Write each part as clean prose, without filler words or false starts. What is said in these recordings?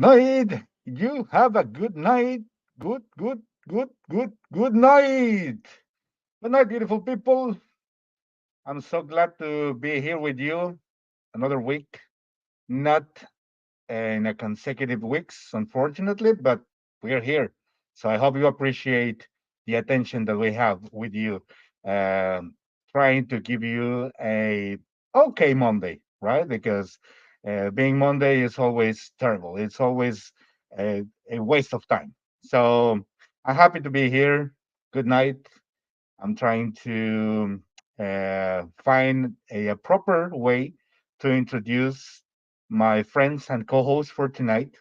night. You have a good night. Good night. Good night, beautiful people. I'm so glad to be here with you another week. Not in a consecutive weeks, unfortunately, but we are here. So I hope you appreciate the attention that we have with you. Um, Trying to give you a okay Monday, right? Because being Monday is always terrible. It's always a waste of time. So I'm happy to be here. Good night. I'm trying to find a proper way to introduce my friends and co-hosts for tonight.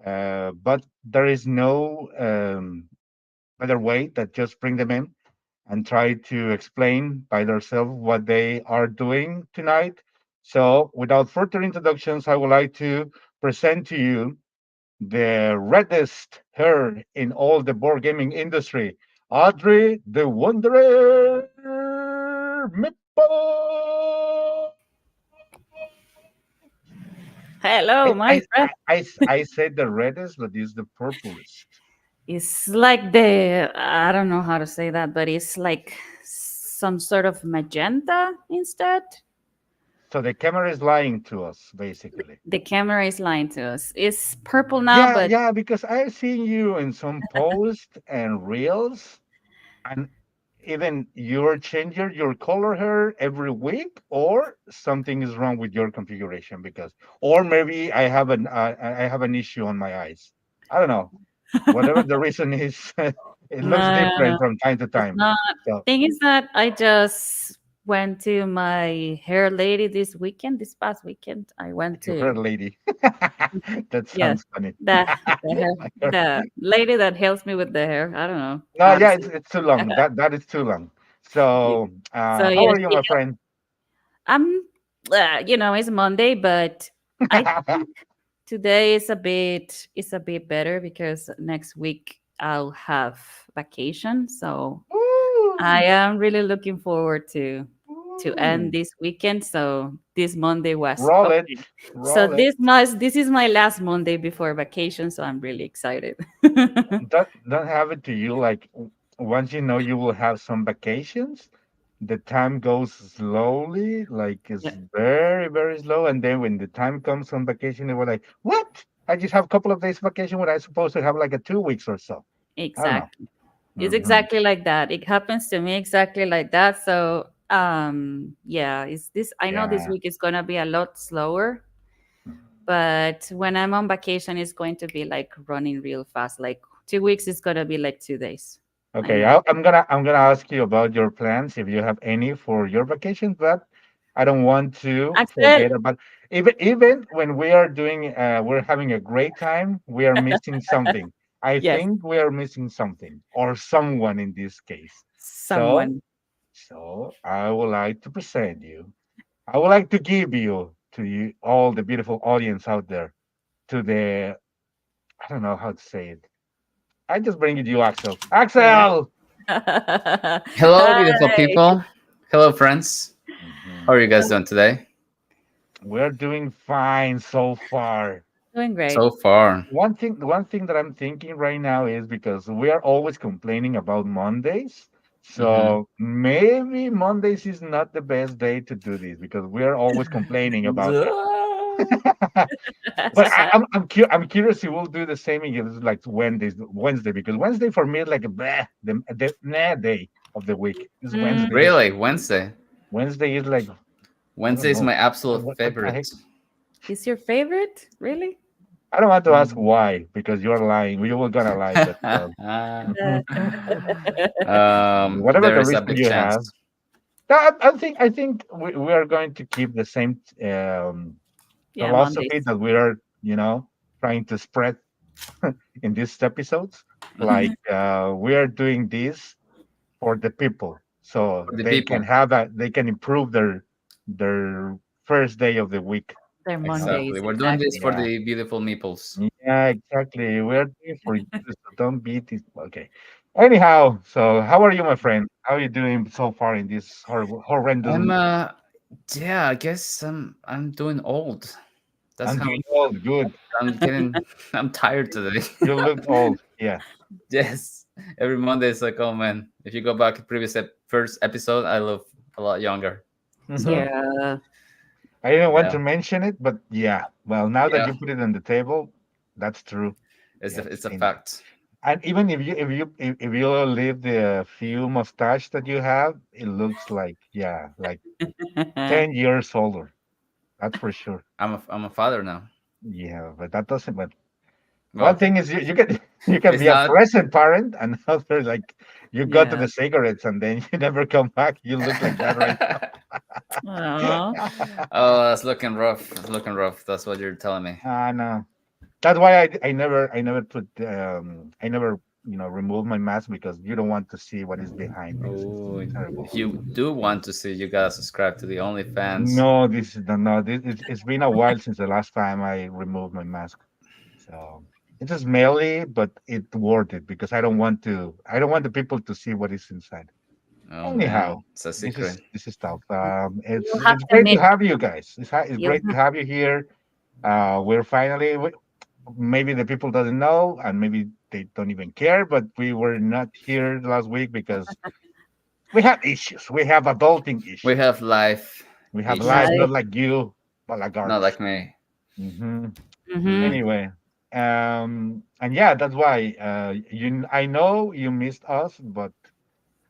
But there is no better way that just bring them in and try to explain by themselves what they are doing tonight. So, without further introductions, I would like to present to you the reddest hair in all the board gaming industry, Audrey the Wanderer Meeple. Hello, my friend. I said the reddest, but it's the purplest. It's like I don't know how to say that, but it's like some sort of magenta instead. So the camera is lying to us, basically. The camera is lying to us. It's purple now, Yeah, but yeah, because I've seen you in some posts and reels, and even you're changing your color hair every week, or something is wrong with your configuration. Because, or maybe I have an issue on my eyes. I don't know. Whatever the reason is, it looks no, no, no, different from time to it's time. not. So Thing is that I just went to my hair lady this weekend, this past weekend. I went you heard, to, lady. That yes, sounds funny. the hair, the lady that helps me with the hair. I don't know No, how to yeah, say it's too long. That is too long. So, so. how Yeah, are you, my friend? I'm, it's Monday, but I think today is a bit better because next week I'll have vacation. So I Woo! am really looking forward to end Woo! this weekend. So this Monday was Roll it, okay. So roll it. this is my last Monday before vacation. So I'm really excited. Don't have it to you like once you know you will have some vacations, the time goes slowly, like it's Yeah, very slow, and then when the time comes on vacation, they were like, "What? I just have a couple of days vacation when I supposed to have like a 2 weeks or so." I don't know. exactly. It's Hmm. exactly like that. It happens to me exactly like that. So yeah, is this I know this Yeah. week is gonna be a lot slower, but when I'm on vacation it's going to be like running real fast. Like 2 weeks is gonna be like 2 days. I Okay, know. I'm gonna ask you about your plans if you have any for your vacation, but I don't want to Axel. forget about even when we are doing we're having a great time, we are missing something. I Yes, think we are missing something or someone in this case. So someone. so I would like to present you. I would like to give you to you all the beautiful audience out there to the I don't know how to say it. I just bring it to you, Axel. Yeah. Axel. Hello, beautiful Hi. people. Hello, friends. How Mhm. are you guys doing today? We're doing fine so far. Doing great. So far. One thing that I'm thinking right now is because we are always complaining about Mondays. Hmm. So maybe Mondays is not the best day to do this because we are always complaining about it. But I'm curious if we'll do the same if it's like Wednesday because Wednesday for me is like a bleh, the nah day of the week. It's Mm, Wednesday. Really, Wednesday. Wednesday is like I don't Wednesday is know my absolute what the heck. favorite. is your favorite? Really? I don't want to ask Mm. why because you're lying. You were gonna lie, but Uh, whatever there the is a reason big you have, chance. no, I think we are going to keep the same yeah, philosophy Mondays. that we are trying to spread in these episodes. Hmm. Like we are doing this for the people, so For the they can people. improve their first day of the week. They're You know. Mondays, Exactly. We're doing this exactly. for Yeah. the beautiful meeples. Yeah, exactly. We're doing for you, so don't beat it. Okay. Anyhow, so how are you, my friend? How are you doing so far in this horrendous I'm month? yeah, I guess I'm doing old. That's I'm how getting old. Good. I'm getting. I'm tired today. You looked old. Yeah. Yes, every Monday it's like, oh man. If you go back to previous first episode, I look a lot younger. Hmm. So Yeah. I didn't want yeah, to mention it, but yeah. Well, now that yeah, you put it on the table, that's true. Yes. it's a fact. And even if you leave the few mustache that you have, it looks like, yeah, like 10 years older. That's for sure. I'm a father now. Yeah, but that doesn't. But one Well, thing is, you can you can it's be a not. present parent, and another like you go to Yeah. the cigarettes and then you never come back. You look like that right Oh. now. Oh, that's looking rough. It's looking rough. That's what you're telling me. No. That's why I never put I never remove my mask because you don't want to see what is behind. It's Oh, terrible. if you do want to see, you gotta subscribe to the OnlyFans. No, this is no. It's been a while since the last time I removed my mask. So it's smelly, but it's worth it because I don't want the people to see what is inside. Oh Anyhow, man, it's a secret. this is tough. You have It's to great to admit, have you guys. It's you great to have you here. We're finally maybe the people doesn't know and maybe they don't even care, but we were not here last week because we have issues. We have adulting We issues. have life We have life, issues, life. not like you, but like not ours. like me. Hmm. Hmm. Anyway, and yeah, that's why I know you missed us, but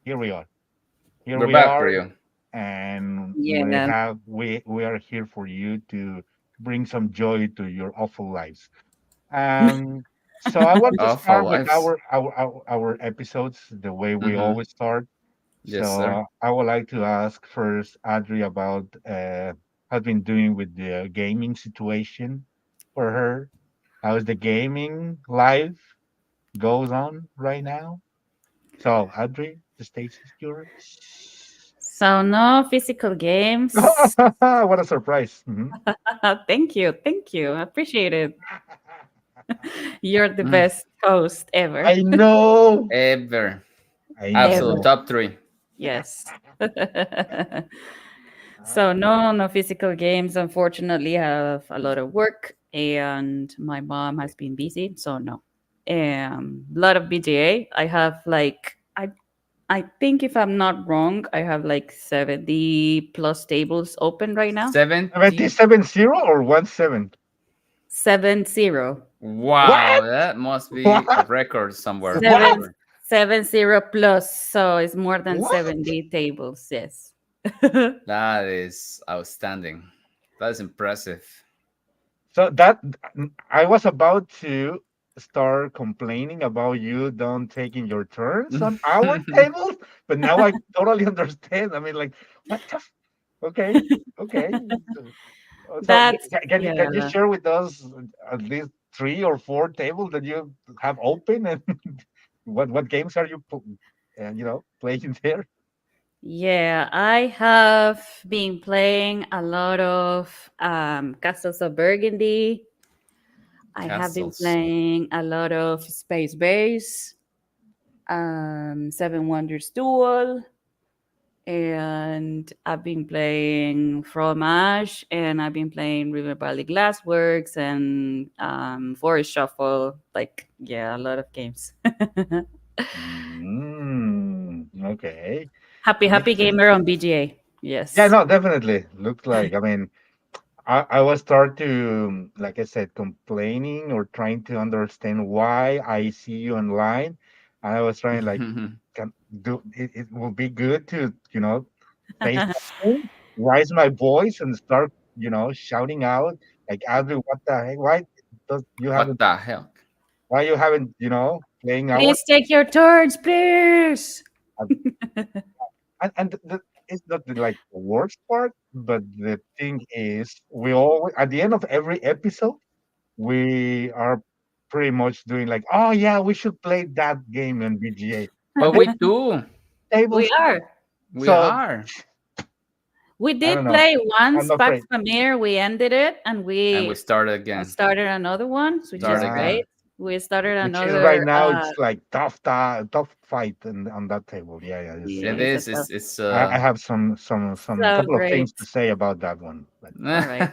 here we are. Here We're we back for are, you. and Yeah. we are here for you to bring some joy to your awful lives. Um, so I want to Of our start with lives. our episodes the way we Mm-hmm. always start. Yes, sir. So I would like to ask first Adri about has been doing with the gaming situation for her. How's the gaming life goes on right now? So Adri, the stage is yours. So no physical games. What a surprise! Mhm. Thank you. Thank you. I appreciate it. You're the Mm. best host ever. I know. Ever. I Absolute Ever. know. top three. Yes. So no physical games. Unfortunately, I have a lot of work, and my mom has been busy, so no. A lot of BGA. I have like I think if I'm not wrong, I have like 70 plus tables open right now. 70. 77-0 or 1-7? 70. Wow, What? that must be a What? record somewhere for What? Seven sure. 70 plus. So it's more than What? 70 tables. Yes. That is outstanding. That is impressive. So I was about to start complaining about you don't taking your turns on our tables, but now I totally understand. I mean, like, what the? Okay, okay. So That's can you yeah. share with us at least 3 or 4 tables that you have open, and what games are you playing there? Yeah, I have been playing a lot of Castles of Burgundy. I have been Castles. playing a lot of Space Base, Seven Wonders Duel, and I've been playing Fromage, and I've been playing River Valley Glassworks and Forest Shuffle. Like, yeah, a lot of games. Okay. Happy Makes sense. gamer on BGA. Yeah, Yes. no, definitely. Looks like, I mean, I was start to, like I said, complaining or trying to understand why I see you online. I was trying like, can do it will be good to, say something, raise my voice and start, shouting out like, Andrew, what the heck? Does you What haven't the hell? why you haven't, playing our Please take your turns, please. and it's not like the worst part, but the thing is, we all at the end of every episode, we are pretty much doing like, oh yeah, we should play that game on BGA, But but we we do. We tables. are. We So are. We I don't did know. play I'm once Pax afraid. Pamir. We ended it and And we we started again. started another one, which is Start Yeah, again. great. We started which is right another. now it's like tough fight on that table. Yeah, yeah. It Yes, is. It's I have some so couple of great. things to say about that one, but All right.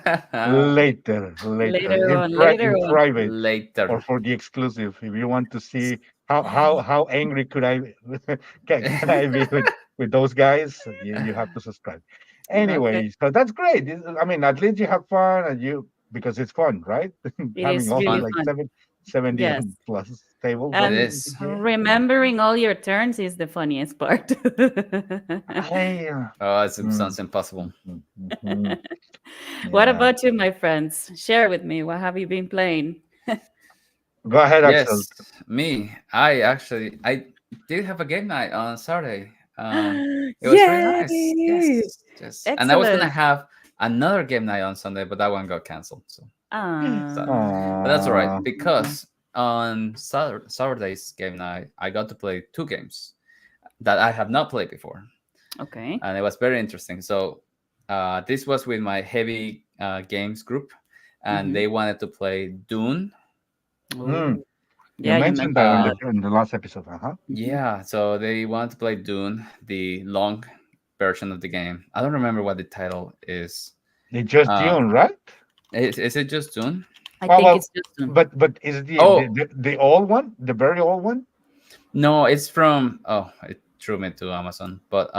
later Later in on. private or later. for the exclusive. If you want to see how angry could I can I be with those guys, you have to subscribe. Okay. Anyway, so that's great. I mean, at least you have fun and you because it's fun, right? It Having is also really Fun. like fun. 70 Yes. plus tables It And on is. here. remembering all your turns is the funniest part. I, Oh, it mm, sounds impossible. mhm. What Yeah. about you, my friends? Share with me. What have you been playing? Go ahead, Axel. Yes, me. I did have a game night on Saturday. It was really nice. Yay! Yes, yes. And I was gonna Excellent. have another game night on Sunday, but that one got canceled. So, but that's all right Aw. because on Saturday's game night, I got to play two games that I have not played before, Okay. and it was very interesting. So, this was with my heavy games group, and Mm-hmm. they wanted to play Dune. Mm. Oh, You yeah, you mentioned mentioned that Uh, that. in the last episode, uh-huh. Hmm. Yeah, so they want to play Dune, the long version of the game. I don't remember what the title is. It's just Uh, Dune, right? is it just Dune? I Well, think well, it's just soon. but is it Oh the old one, the very old one? no, it's from. Oh, it threw me to Amazon, but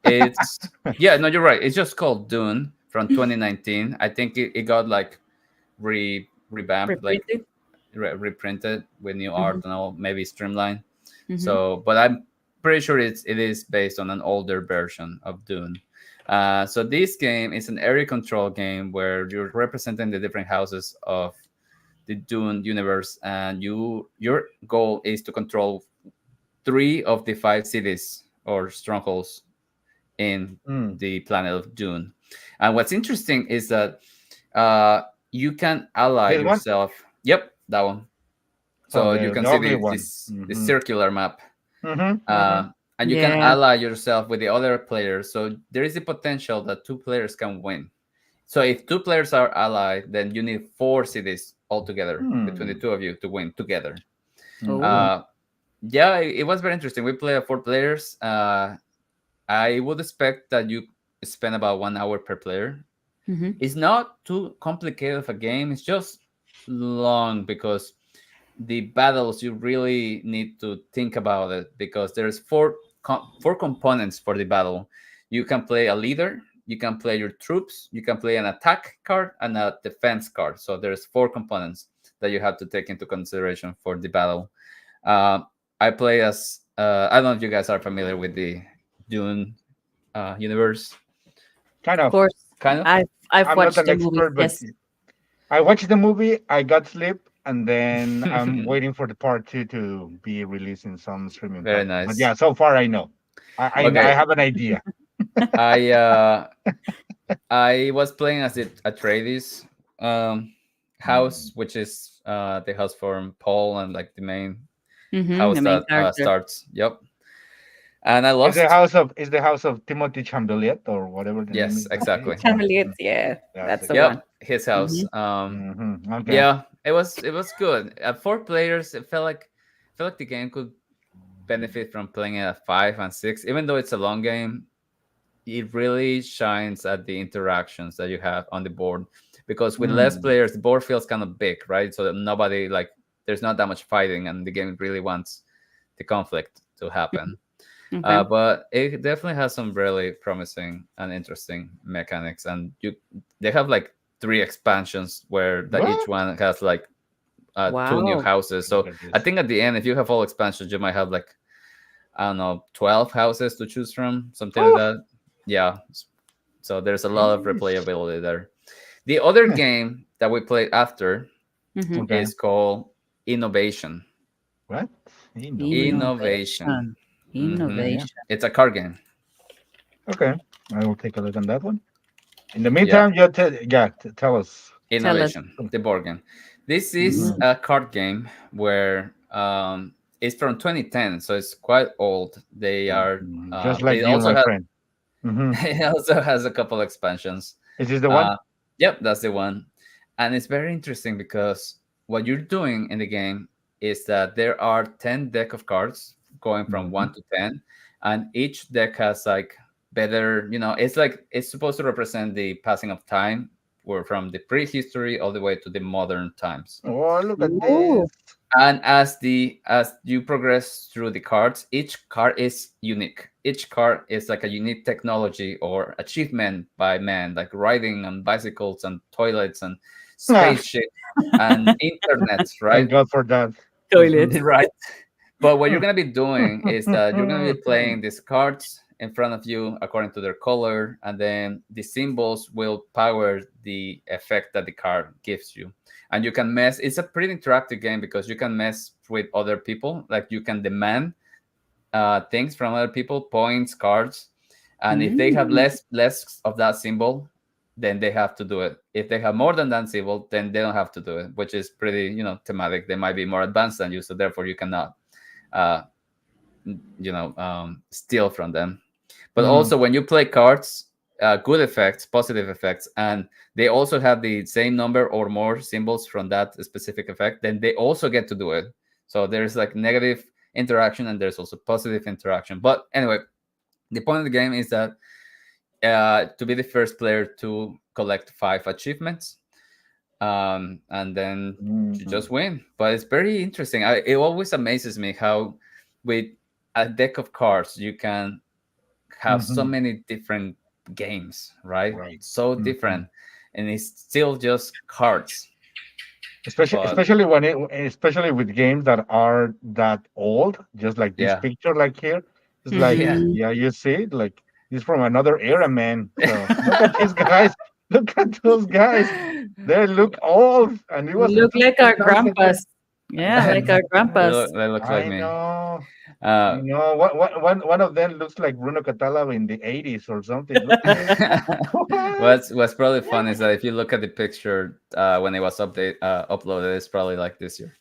it's yeah. No, you're right. It's just called Dune from 2019. I think it got like revamped, like Reprinted. reprinted with new Hmm. art and all, maybe streamlined. Hmm. So, but I'm pretty sure it is based on an older version of Dune. So this game is an area control game where you're representing the different houses of the Dune universe, and your goal is to control three of the five cities or strongholds in Mm. the planet of Dune. And what's interesting is that uh, you can ally This one? yourself. Yep, that one. Oh, So you the can see ugly one. the Mm-hmm. circular map, Mm-hmm. Mm-hmm. uh, and you can Yeah. ally yourself with the other players. So there is the potential that two players can win. So if two players are allied, then you need four cities altogether between the Hmm. two of you to win together. Mm-hmm. Oh. Uh, yeah, it was very interesting. We play four players. I would expect that you spend about 1 hour per player. Hmm. It's not too complicated of a game. It's just long because the battles you really need to think about it because there's four components for the battle. You can play a leader, you can play your troops, you can play an attack card and a defense card. So there's four components that you have to take into consideration for the battle. uh, I play as I don't know if you guys are familiar with the Dune universe. Kind Of of. course, Kind of. I've I'm not watched an the movies. expert, but Yes. I watched the movie. I got sleep, and then I'm waiting for the part two to be released in some streaming Very platform. But nice. yeah, so far I know. I Okay, have an idea. I I was playing as it Atreides house, Mm. which is the house from Paul and like the main Hmm. house The main that character. starts. Yep, and I Is the lost. house of Timothy Chambeliet or whatever the name Yes, is? Okay, exactly. yeah, Chameleons. Yeah, that's that's the the guy. one. Yep, his house. Hmm. Okay. Yeah, it was good. At four players, it felt like the game could benefit from playing it at 5 and 6, even though it's a long game. It really shines at the interactions that you have on the board because with less Mm. players the board feels kind of big, right? So that nobody like there's not that much fighting and the game really wants the conflict to happen. Okay. But it definitely has some really promising and interesting mechanics, and they have like three expansions where that each What? one has like two new Wow. houses. Look So at I this. think at the end, if you have all expansions, you might have like I don't know 12 houses to choose from, something like Oh, that. Yeah, so there's a lot of jeez. replayability there. The other game that we played after Hmm. Okay. is called Innovation. What? Innovation. Innovation. Innovation. hmm Okay. Innovation. It's a card game. Okay. I will take a look on that one. In the Yeah, meantime, you tell us. Tell us. Innovation, the board game. This is Mm-hmm. Mm. a card game where it's from 2010, so it's quite old. Just like It you, also my has friend. Mm-hmm. it also has a couple expansions. Is this the one? Uh, yep, that's the one. And it's very interesting because what you're doing in the game, is that there are 10 deck of cards going from Mhm. 1 to 10, and each deck has like better, it's like it's supposed to represent the passing of time, or from the prehistory all the way to the modern times. Oh, look at this. Ooh. And as you progress through the cards, each card is unique. Each card is like a unique technology or achievement by man, like riding on bicycles and toilets and Ah, spaceship and internet, thank right? God for that. Toilets. Mhm. Right. But what you're gonna be doing is that you're gonna be playing these cards in front of you according to their color, and then the symbols will power the effect that the card gives you. And you can mess. It's a pretty interactive game because you can mess with other people. Like you can demand things from other people, points, cards, and if they have Mm. less of that symbol, then they have to do it. If they have more than that symbol, then they don't have to do it, which is pretty, thematic. They might be more advanced than you, so therefore you cannot uh, steal from them. But Mhm. also when you play cards, good effects, positive effects, and they also have the same number or more symbols from that specific effect, then they also get to do it. So there's like negative interaction and there's also positive interaction. But anyway, the point of the game is that to be the first player to collect 5 achievements, and then you Mhm. just win. But it's very interesting. It always amazes me how with a deck of cards you can have so Mhm. many different games, right? Right. So Mhm. different, and it's still just cards. Especially, But especially with games that are that old, just like this yeah, picture, like here, it's like, yeah. Mhm. yeah, you see it, like it's from another era, man. So look at these guys, look at those guys. They look old, and it was in Look like our 2000. grandpas. Yeah, like our grandpas. They look like I me. know. I Uh, know. One of them looks like Bruno Catala in the 80s or something. Look at it. What? what's probably fun is that if you look at the picture when it was uploaded, it's probably like this year.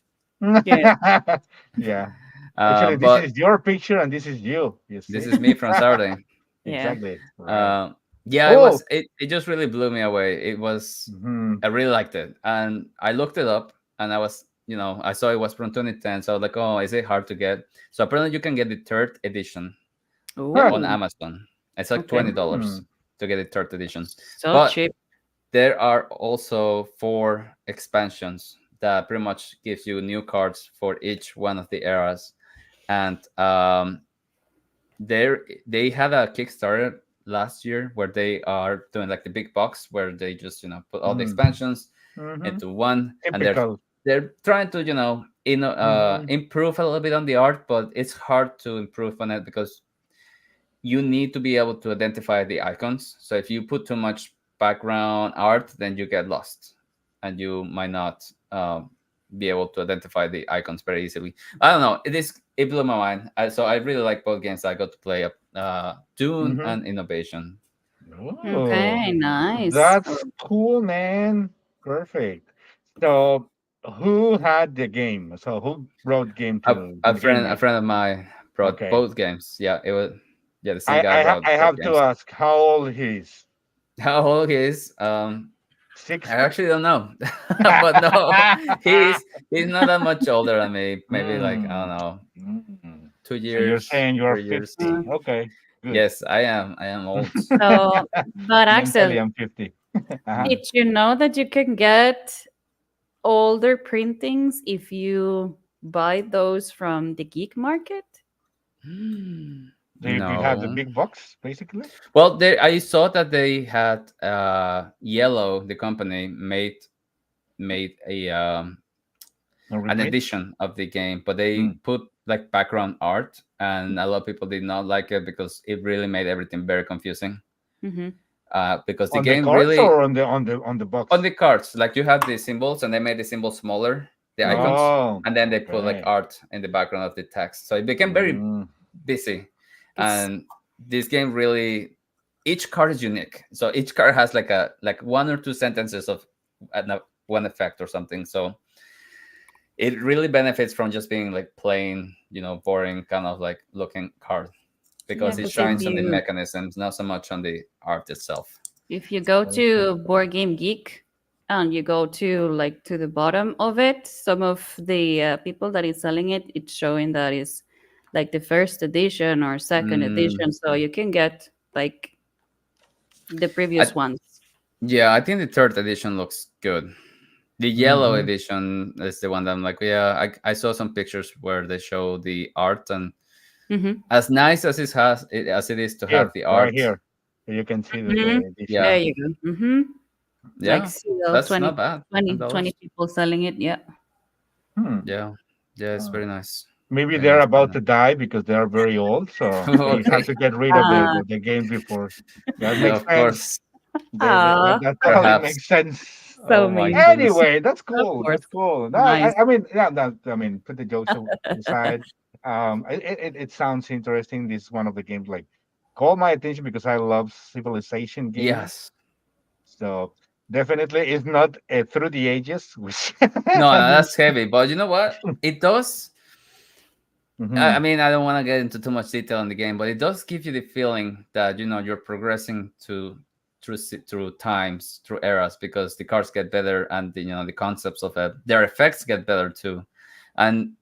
Yeah. Yeah. Actually, this But is your picture and this is you. You this see? is me from Saturday. Yeah. Exactly. Right. Uh, yeah, Cool. it just really blew me away. Hmm. I really liked it, and I looked it up, and I saw it was from 2010, so I was like, oh, is it hard to get? So apparently you can get the third edition Huh. on Oh, Amazon. It's like okay. $20 Hmm. to get the third edition, So but cheap. there are also 4 expansions that pretty much gives you new cards for each one of the eras, and they had a Kickstarter last year where they are doing like the big box where they just put all the Hmm. expansions Hmm. into one, and Typical. they're trying to Hmm. improve a little bit on the art, but it's hard to improve on it because you need to be able to identify the icons. So if you put too much background art, then you get lost, and you might not be able to identify the icons very easily. I don't know. It blew my mind. So I really like both games I got to play. Dune Hmm. and Innovation. Oh, Okay, nice. that's cool, man. Perfect. So, who had the game? So, who brought game to the game A night? friend of mine brought Okay. both games. Yeah, it was. Yeah, the same guy brought I both have to games. ask how old he is. How old he is? I 60? actually don't know, but no, he's he's not that much older than me. Maybe like I don't Mm, know, mm. two So you're years, saying you're 3 years. 50. Okay, good. Yes, I am. I am old. So, but Mentally, Axel, I'm 50. Uh-huh. did you know that you can get older printings if you buy those from the geek market? Do you have the No. big box, basically? Well, I saw that they had Yellow, the company, made No an reprint? edition of the game, but they Mm. put like background art, and a lot of people did not like it because it really made everything very confusing. Mm-hmm. Because the On the game cards really or on the on box? the cards, like you have the symbols, and they made the symbols smaller, the Mm-hmm. icons, Oh, and then they put like okay. art in the background of the text. So it became very Mm. busy, It's and this game really each card is unique. So each card has like 1 or 2 sentences of one effect or something. So it really benefits from just being like plain, boring kind of like looking card yeah, because it because if shines on the you mechanisms, not so much on the art itself. if you go Okay. to Board Game Geek, and you go to like to the bottom of it, some of the people that is selling it, it's showing that is like the first edition or second Mm, edition, so you can get like the I previous ones. yeah, I think the third edition looks good. The yellow Hmm. edition is the one that I'm like, yeah, I saw some pictures where they show the art, and Mm-hmm. as nice as as it is to have Here, the right art, here, you can see Mm-hmm. the edition. There yeah, you go. Mm-hmm. Like yeah, see, that's 20, not bad. ten 20, 20 dollars. people selling it. Yeah. Hmm. Yeah, yeah, it's Uh, very nice. Maybe Very they're nice, very about to nice. die because they are very old, so they have Okay, to get rid of Uh, the game before. That yeah, makes of sense. course, ah, That totally perhaps. makes sense. so Oh my mean. goodness. Anyway, that's Of cool. course. That's cool. No, Nice. I mean, yeah, no, I mean, put the jokes aside. It sounds interesting. This is one of the games like caught my attention because I love civilization games. Yes. So definitely, it's not through the ages, which. No, no, that's heavy. But you know what? It does. I Mhm. mean, I don't want to get into too much detail in the game, but it does give you the feeling that you're progressing through times, through eras, because the cards get better, and the concepts of it, their effects get better too, and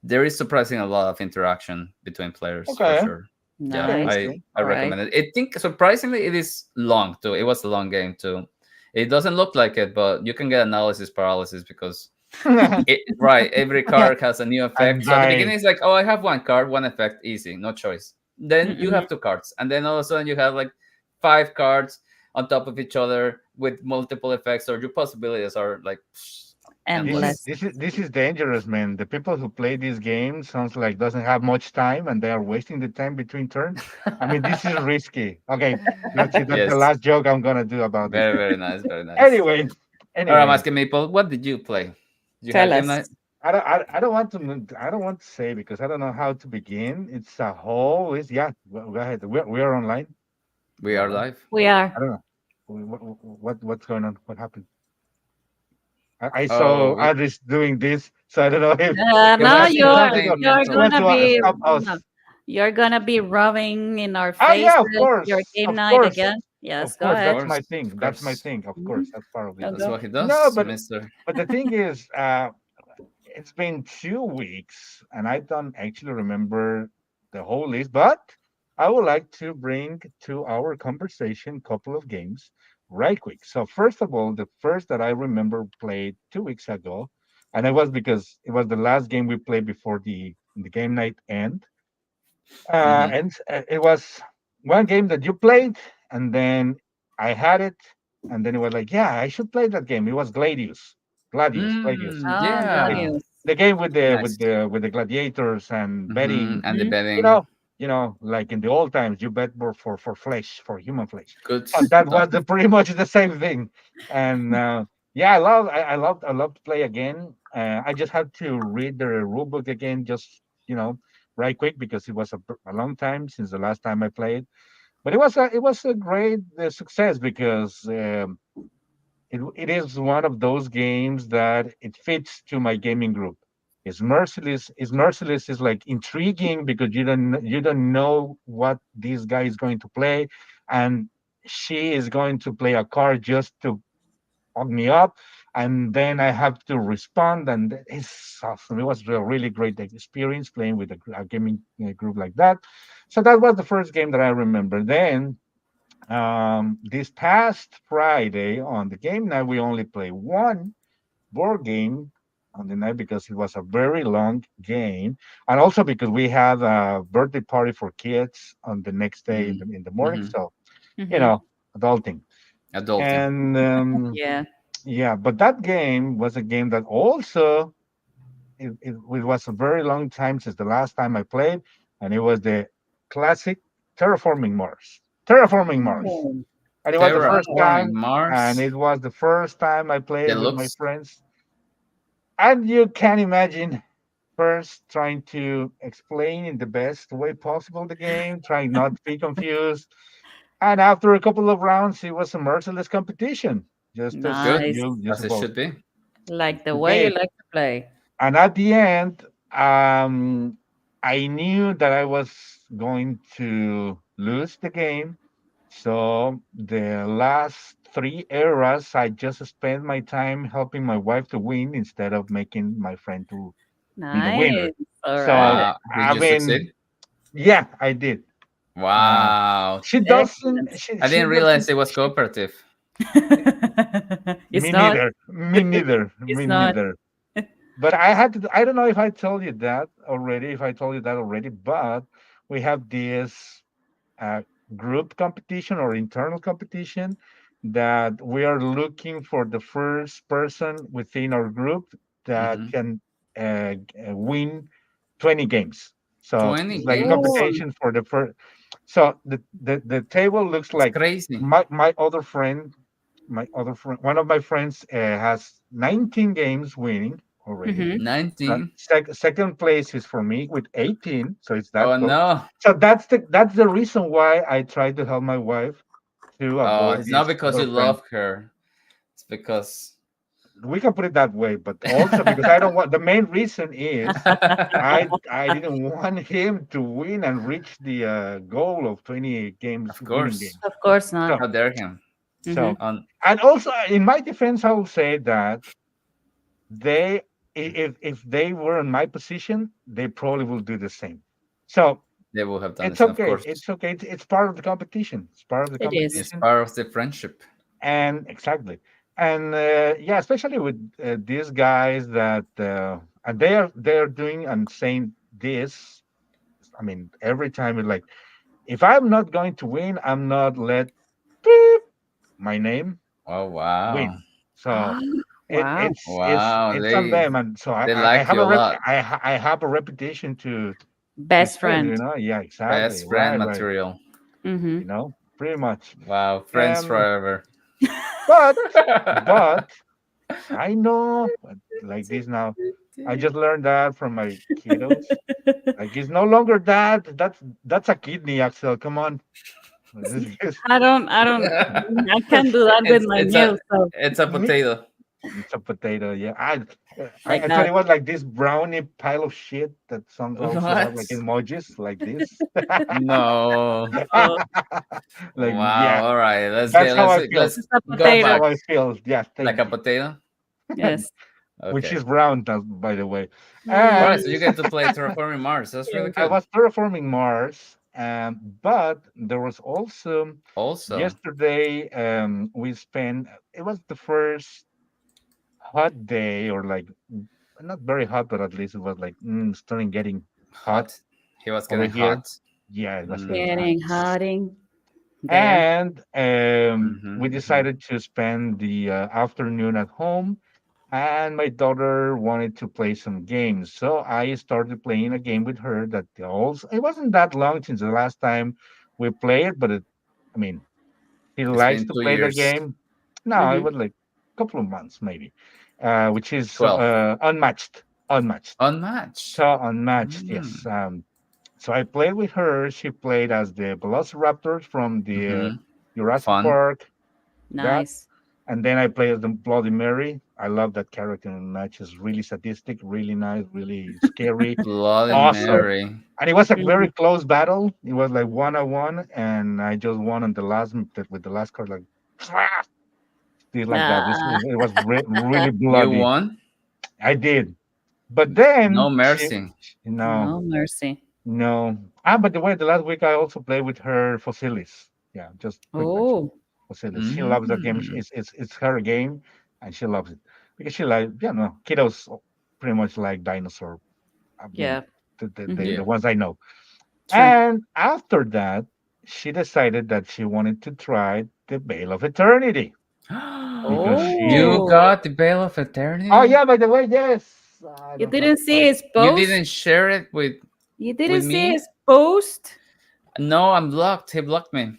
there is surprising a lot of interaction between players for Okay. sure. Yeah, Okay. Nice. I Okay. I All right. recommend it. I think surprisingly it is long too. It was a long game too. It doesn't look like it, but you can get analysis paralysis because right, every card has a new effect. And So at the die. beginning, it's like, oh, I have one card, one effect, easy, no choice. Then you Mm-mm. have two cards, and then all of a sudden you have like five cards on top of each other with multiple effects, or your possibilities are like endless. Endless. This is dangerous, man. The people who play this game sounds like doesn't have much time and they are wasting the time between turns. I mean, this is risky. Okay, that's it. That's the Yes, last joke I'm gonna do about this. very very nice, very nice. Anyway, All right, I'm anyway, asking Maple, what did you play? You had Tell game night. us. I don't want to I don't want to say because I don't know how to begin. It's a whole is yeah. Go ahead. We're online. We We're are online. live. We are. I don't know what's going on. What happened? I Oh, saw Adris doing this, so I don't know if he because No, wants he's to say not you're something or playing you're he mental. wants gonna to be stop us. no, you're gonna be rubbing in our Ah, faces yeah, your game of night course, again. Yes, of go course. Of ahead. That's my course, thing. of That's my course. thing. Of Mhm. course, that's part of it. Go That's go. what he No, does, Mister. but the thing is, it's been 2 weeks, and I don't actually remember the whole list. But I would like to bring to our conversation a couple of games right quick. So first of all, the first that I remember played 2 weeks ago, and it was because it was the last game we played before the game night end. Hmm. And it was one game that you played, and then I had it, and then it was like, yeah, I should play that game. It was Gladius, Gladius, Ah, the, Yeah. Gladius. the game with the Nice. with the gladiators and betting. And the Mhm. You betting, know, like in the old times, you bet more for flesh, for human flesh. good So that was stuff. pretty much the same thing. And yeah, I love to play again. I just had to read the rule book again, just you know, right quick because it was a long time since the last time I played. But it was a great success because it is one of those games that it fits to my gaming group. It's merciless. It's merciless is like intriguing because you don't know what this guy is going to play, and she is going to play a card just to pump me up, and then I have to respond, and it's awesome. It was a really great experience playing with a gaming group like that. So that was the first game that I remember. Then this past Friday on the game night, we only play one board game on the night because it was a very long game, and also because we had a birthday party for kids on the next day Mm. in the morning. Hmm. So you Mhm. know, adulting. Adulting. And Yeah. yeah, but that game was a game that also it was a very long time since the last time I played, and it was the classic Terraforming Mars. Terraforming Mars. Oh, And it was the first Terraforming time, and Mars it was the first time I played with my Deluxe. friends. And you can imagine first trying to explain in the best way possible the game, trying not to be confused. And after a couple of rounds, it was a merciless competition, just as Good, nice. you as it suppose. should be. Like the way you Okay, like to play. and at the end, I knew that I was going to lose the game. So the last three eras, I just spend my time helping my wife to win instead of making my friend to be the winner. Nice. All right. So Wow. Did I you mean, succeed? yeah, I did. Uh, Wow. she doesn't. Excellent. I She didn't realize doesn't. it was cooperative. It's Me not. neither. Me neither. It's Me not. neither. But I had to. I don't know if I told you that already. If I told you that already, but we have this uh, group competition or internal competition that we are looking for the first person within our group that Hmm. can win 20 games. So 20 it's like a games. Oh. competition for the first. So the table looks It's like crazy. my other friend, one of my friends has 19 games winning already. Mm-hmm. 19. Second place is for me with 18, so it's that Oh close. no. So that's the reason why I try to help my wife to Oh, avoid it's not this because other you friend. love her. It's because We can put it that way, but also because I don't want. The main reason is I didn't want him to win and reach the goal of 20 games, of winning course. games. Of course not. So How dare him? so On and also in my defense, I will say that they if they were in my position, they probably will do the same. So they will have done it's this, of okay. course. It's okay. It's part of the competition. It's part of the It is. It's competition. part of the friendship. And exactly. And yeah, especially with these guys that and they're doing and saying this. I mean, every time it's like, if I'm not going to win, I'm not let beep, my name Oh wow. win. So Wow. Wow. it's on them, and so They I like have you a a lot. I have a reputation to Best save, friend. Yeah, exactly. Best friend Right. material. Mm-hmm. Pretty much. Wow. Friends Um, forever. but but I know like this now. I just learned that from my kiddos. Like it's no longer that. That's a kidney, Axel. Come on. This is I can't do that with my it's a meals. So it's a me. potato. It's a potato. Yeah. like I thought that. it was like this brownie pile of shit that some also have like What? emojis like this. No. Oh, Like Wow. yeah, All right. that's how I feel. Let's it's a go That's potato. how back I feel. Yeah. like a Thank you. potato. Yes. Which is Okay. round, by the way. All Mm, right. And So you get to play Terraforming Mars. That's really I good. was terraforming Mars, but there was also Also. yesterday we spent. It was the first hot day, or like not very hot, but at least it was like starting getting hot Hot. He was over getting here. hot. Yeah, it was getting hot, Hmm. getting hotting there. and we Hmm. decided to spend the afternoon at home. And my daughter wanted to play some games, so I started playing a game with her. That also it wasn't that long since the last time we played, but I mean, he It's likes been to two play the years. game. No, it Mm-hmm. was like a couple of months maybe, which is 12. unmatched, unmatched. Unmatched. So unmatched, yes. Mm. So I played with her. She played as the Velociraptors from the Hmm. Jurassic Fun. Park. That, Nice. and then I played as the Bloody Mary. I love that character in the match. It's really sadistic, really nice, really scary, Bloody awesome. Mary. And it was a very Mm. close battle. It was like 1-on-1, and I just won on the last with the last card, like things like that. Ah, It was really You bloody. won? I did, but No then mercy. no, no mercy. no. Ah, by the way, the last week I also played with her Fossilis. Yeah, just quick mention. Oh, Fossilis. She loves that game. Mm. It's her game, and she loves it because she like kiddos pretty much like dinosaur. I mean, yeah. the Mm-hmm. Yeah. ones I know. True. And after that, she decided that she wanted to try the Veil of Eternity because she. You Oh, got the Veil of Oh Eternity? yeah, by the way, yes. I you don't have. didn't see his You post? didn't share it You with didn't see me? his post? No, I'm blocked. He blocked me.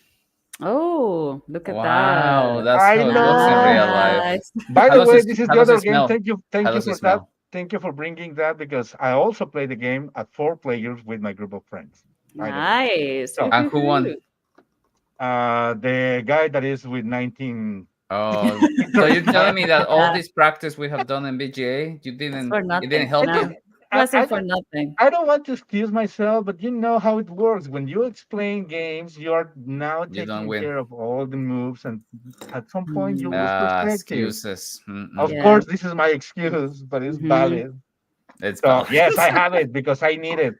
Oh, look at Wow, that. that's I how it looks in real know. life. Nice. By How the does way, it this is how the does it other game. smell? How Thank you does it for that. smell? Thank you for bringing that because I also play the game at 4 players with my group of friends. By the way, Nice. so And who won? Woo-hoo-hoo. the guy that is with 19 Oh, so you're telling me that all Yeah, this practice we have done in BGA, it's for it didn't nothing. help it No. just you? I, wasn't I for don't nothing. I don't want to excuse myself, but you know how it works. When you explain games, you are now You don't taking win. care of all the moves, and at some point you lose Mm, perspective. Excuses. Of Mm-mm. yeah. course, this is my excuse, but it's Hmm. valid. It's So valid. yes, I have it because I need it.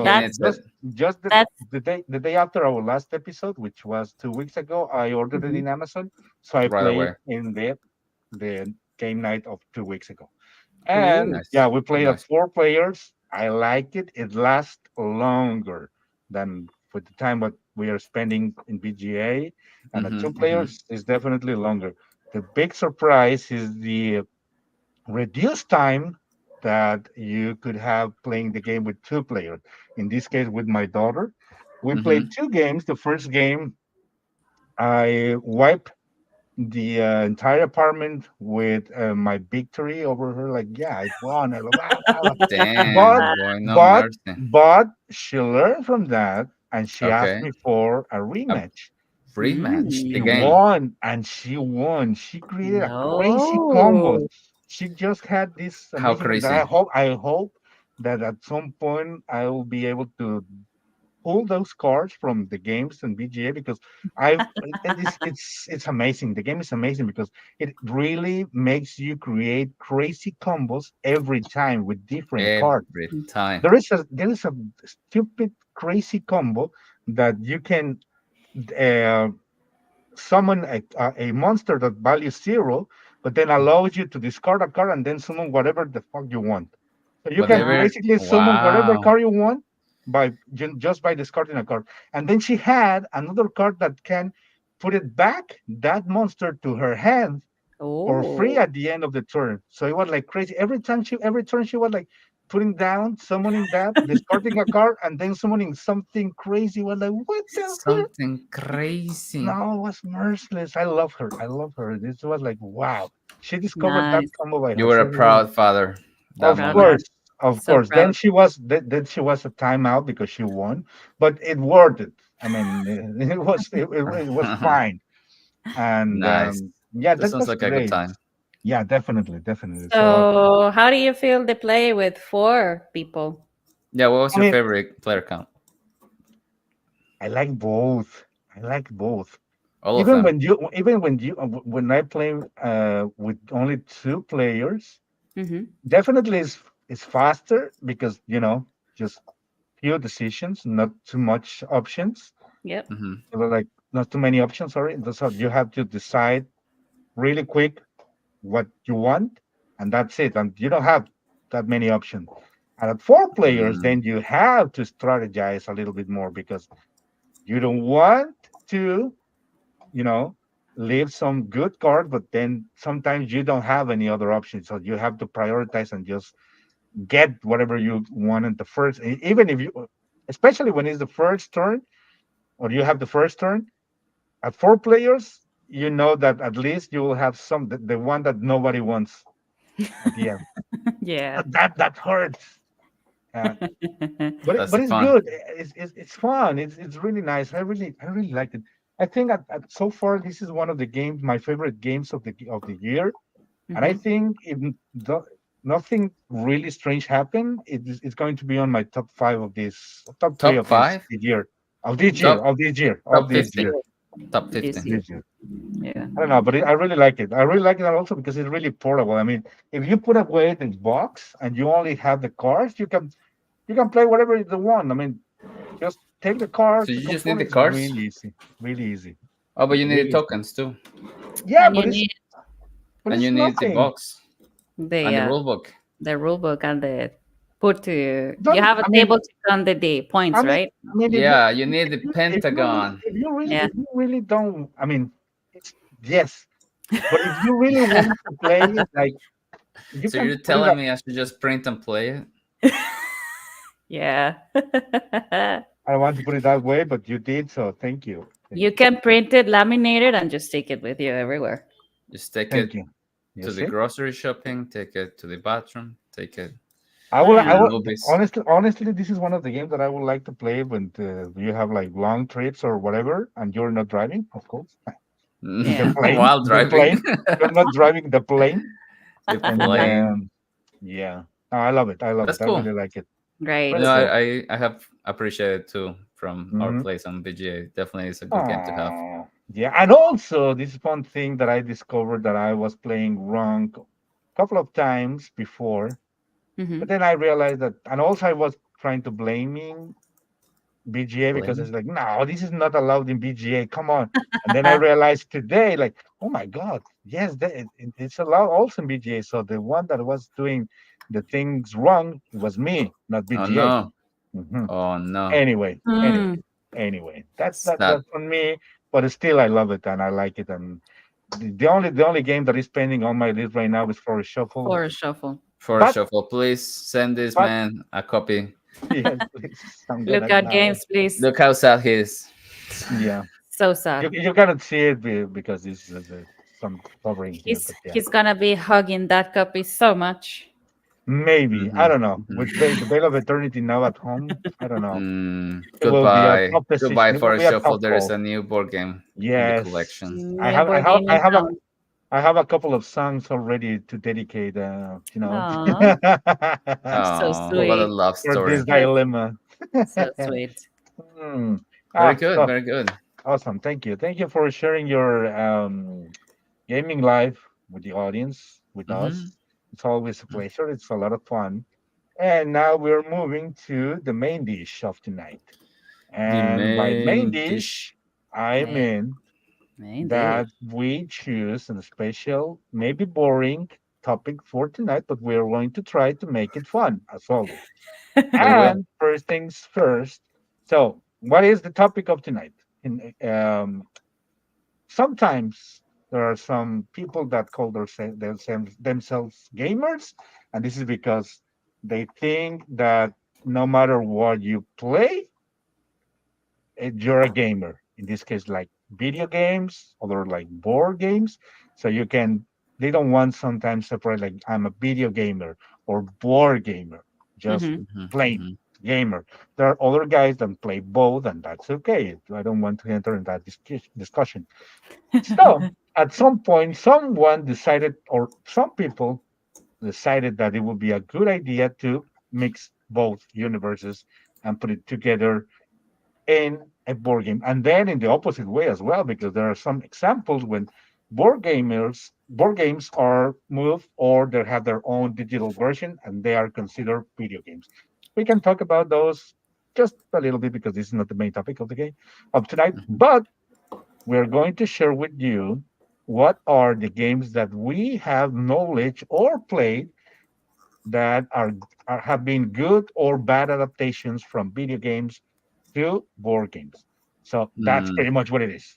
He So That's needs it just that's. the day after our last episode, which was 2 weeks ago, I ordered it Mhm. in Amazon. So I right played away. in the game night of 2 weeks ago. And Ooh, yeah, Nice. we played at Nice. 4 players. I like it. It lasts longer than with the time what we are spending in BGA. And at Mm-hmm, two mm-hmm, players is definitely longer. The big surprise is the reduced time that you could have playing the game with 2 players. In this case, with my daughter, we played mm-hmm. 2 games. The first game, I wiped the entire apartment with my victory over her. Like, yeah, I won. I blah, blah, blah. But Damn, boy, no but mercy. but she learned from that and she asked Okay. me for a A rematch. rematch. The She mm, game. won and she won. She created a crazy combos. no, She just had this How amazing, and that crazy. I hope that at some point I will be able to pull those cards from the games and BGA because it's amazing. The game is amazing because it really makes you create crazy combos every time with different cards. Every time. There is a stupid crazy combo that you can uh, summon a monster that values 0, but then allows you to discard a card and then summon whatever the fuck you want. So you can nice. Whatever. basically summon whatever Wow. card you want by just by discarding a card. And then she had another card that can put it back that monster to her hand for free Oh, at the end of the turn. So it was like crazy. Every turn she was like putting down, summoning that, discarding a card, and then summoning something crazy. Was like, what the fuck? Something crazy. No, it was merciless. I love her. I love her. This was like, wow. She discovered that nice. combo by You were a herself. It was like, proud father that of Proud moment. dad. course, of So course. Then proud. she was a timeout because she won, but it worth it. I mean, it was fine. And Nice. yeah, That sounds that's like a good great. time. Yeah, definitely, definitely. So So, how do you feel the play with 4 people? Yeah, what was I your mean, favorite player count? I like both. I like both. All of them. Even when I play with only 2 players, Mm-hmm. definitely is faster because just few decisions, not too much options. Yep. Hmm. There were like not too many options. Sorry, so you have to decide really quick what you want, and that's it. And you don't have that many options. And at 4 players, Mm, then you have to strategize a little bit more because you don't want to, you know, leave some good card, but then sometimes you don't have any other options. So you have to prioritize and just get whatever you want in the first, even if you, especially when it's the first turn or you have the first turn at 4 players, you know that at least you will have the one that nobody wants at the end. Yeah. That hurts. Uh, that's but the it's fun. good. It's fun. It's really nice. I really liked it. I think so far this is one of the games, my favorite games of the year. And I Hmm. think if nothing really strange happened, it's going to be on my top 5 of this, top 3 Top of this five, year, of this year, top of this year, of top this This 50, year, year. top This 50. year. this year. Yeah. I don't know, but I really like it. I really like it also because it's really portable. I mean, if you put away the box and you only have the cards, you can play whatever you want. I mean, just take the So cards, the you just need the components, cards. really easy, really easy, Oh, but you need the really. tokens too, Yeah, And but you it's need but and it's you need the nothing. box and the the rule book. the rule book and the put to you Don't have a I mean table to count the I points, mean right? I mean Yeah, you need the if you pentagon. Yeah. if you really don't, I mean, it's yes, but if you really want to play it, like you So can you're put it telling up. me I should just print and play it? Yeah. I don't want to put it that way, but you did, so thank you, You can print it, laminate it, and just take it with you everywhere. Just take thank it you. You to the see, grocery shopping, take it to the bathroom, take it to I the Yeah. will movies. honestly, this is one of the games that I would like to play when you have like long trips or whatever, and you're not driving, of course. The Yeah. plane, While the driving plane. You're not driving the plane, the and plane. yeah. I love it. I love That's it. I cool. really like it. You Really Great. know, cool. I have appreciated too from our Hmm. plays on BGA. Definitely is a good game to have. Oh, yeah. And also, this is one thing that I discovered that I was playing wrong a couple of times before. But Hmm. then I realized that, and also I was trying to blaming BGA because Blame? it's like, no, this is not allowed in BGA. Come on. And then I realized today, like, oh my God, yes, it's allowed also in BGA. So the one that was doing the things wrong, it was me, not Oh BGA. no. Hmm. Oh no. Anyway, anyway, Mm, anyway, that's Sad on me. But still, I love it and I like it. And the only game that is pending on my list right now is for a shuffle. for a shuffle. for a But shuffle. Please send this but man a copy. yes, please, I'm gonna Lookout now. games, please. Look how sad he is. Yeah. So You sad. you cannot see it because this is some covering here, He's but yeah, he's gonna be hugging that copy so much. maybe I Hmm. don't know. Hmm. With the Veil of Eternity now at home, I don't know. It will be a Goodbye. tough decision. Goodbye It will for a be a shuffle. tough There is call. a new board game in the Yes, collection. I New have I board have game I in have a town. I have a couple of songs already to dedicate. Aw, so Oh, what a sweet. love For story. this Yes, dilemma. so sweet. Hmm. Very Ah, good. so Very good. awesome. Thank you for sharing your gaming life with the audience, with Hmm. us. It's always a pleasure. It's a lot of fun. And now we're moving to the main dish of tonight. The And by main main dish. dish, I Main, mean main dish. that we choose a special, maybe boring topic for tonight, but we're going to try to make it fun as always. We will. And first things first. So, what is the topic of tonight? Sometimes there are some people that call themselves gamers, and this is because they think that no matter what you play, you're a gamer. In this case, like video games or like board games. So you can, they don't want sometimes separate like I'm a video gamer or board gamer, just Hmm. Hmm. plain Hmm. gamer. There are other guys that play both, and that's okay. I don't want to enter in that discussion. So at some point, someone decided, or some people decided that it would be a good idea to mix both universes and put it together in a board game. And then in the opposite way as well, because there are some examples when board games are moved or they have their own digital version and they are considered video games. We can talk about those just a little bit because this is not the main topic of the game of tonight, Hmm. but we're going to share with you what are the games that we have knowledge or played that have been good or bad adaptations from video games to board games. So that's Hmm. pretty much what it is.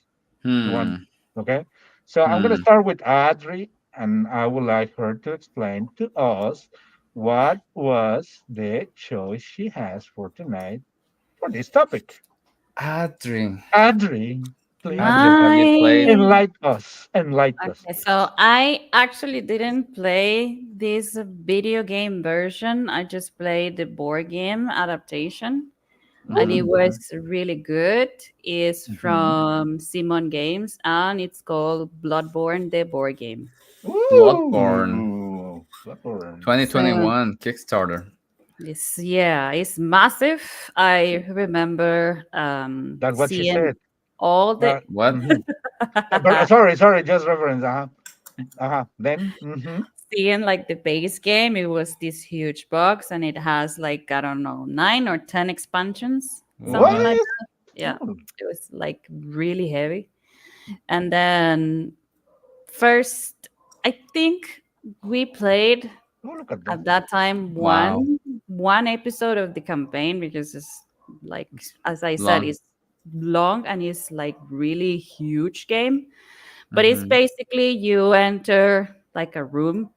You want, Hmm. okay? So I'm going to Hmm. start with Adri, and I would like her to explain to us what was the choice she has for tonight for this topic. Adri. Adri, please Adri, have you played? My enlighten us. Enlighten us, Okay, so please. I actually didn't play this video game version. I just played the board game adaptation, and Hmm. it Mm. was really good. It's Hmm. from Simon Games, and it's called Bloodborne, the board game. Bloodborne Ooh, Bloodborne. So 2021 Kickstarter. it's yeah, it's massive. I remember That's what she seeing said. all the What? Mhm. Sorry, just reference. Then, seeing like the base game. It was this huge box, and it has like I don't know 9 or 10 expansions, something What? like what? that. Yeah, Oh, it was like really heavy. And then first, I think we played oh, look at that. at that time Wow. one episode of the campaign because it's like as I said, Long. it's long and it's like really huge game. But it's Hmm. basically you enter like a room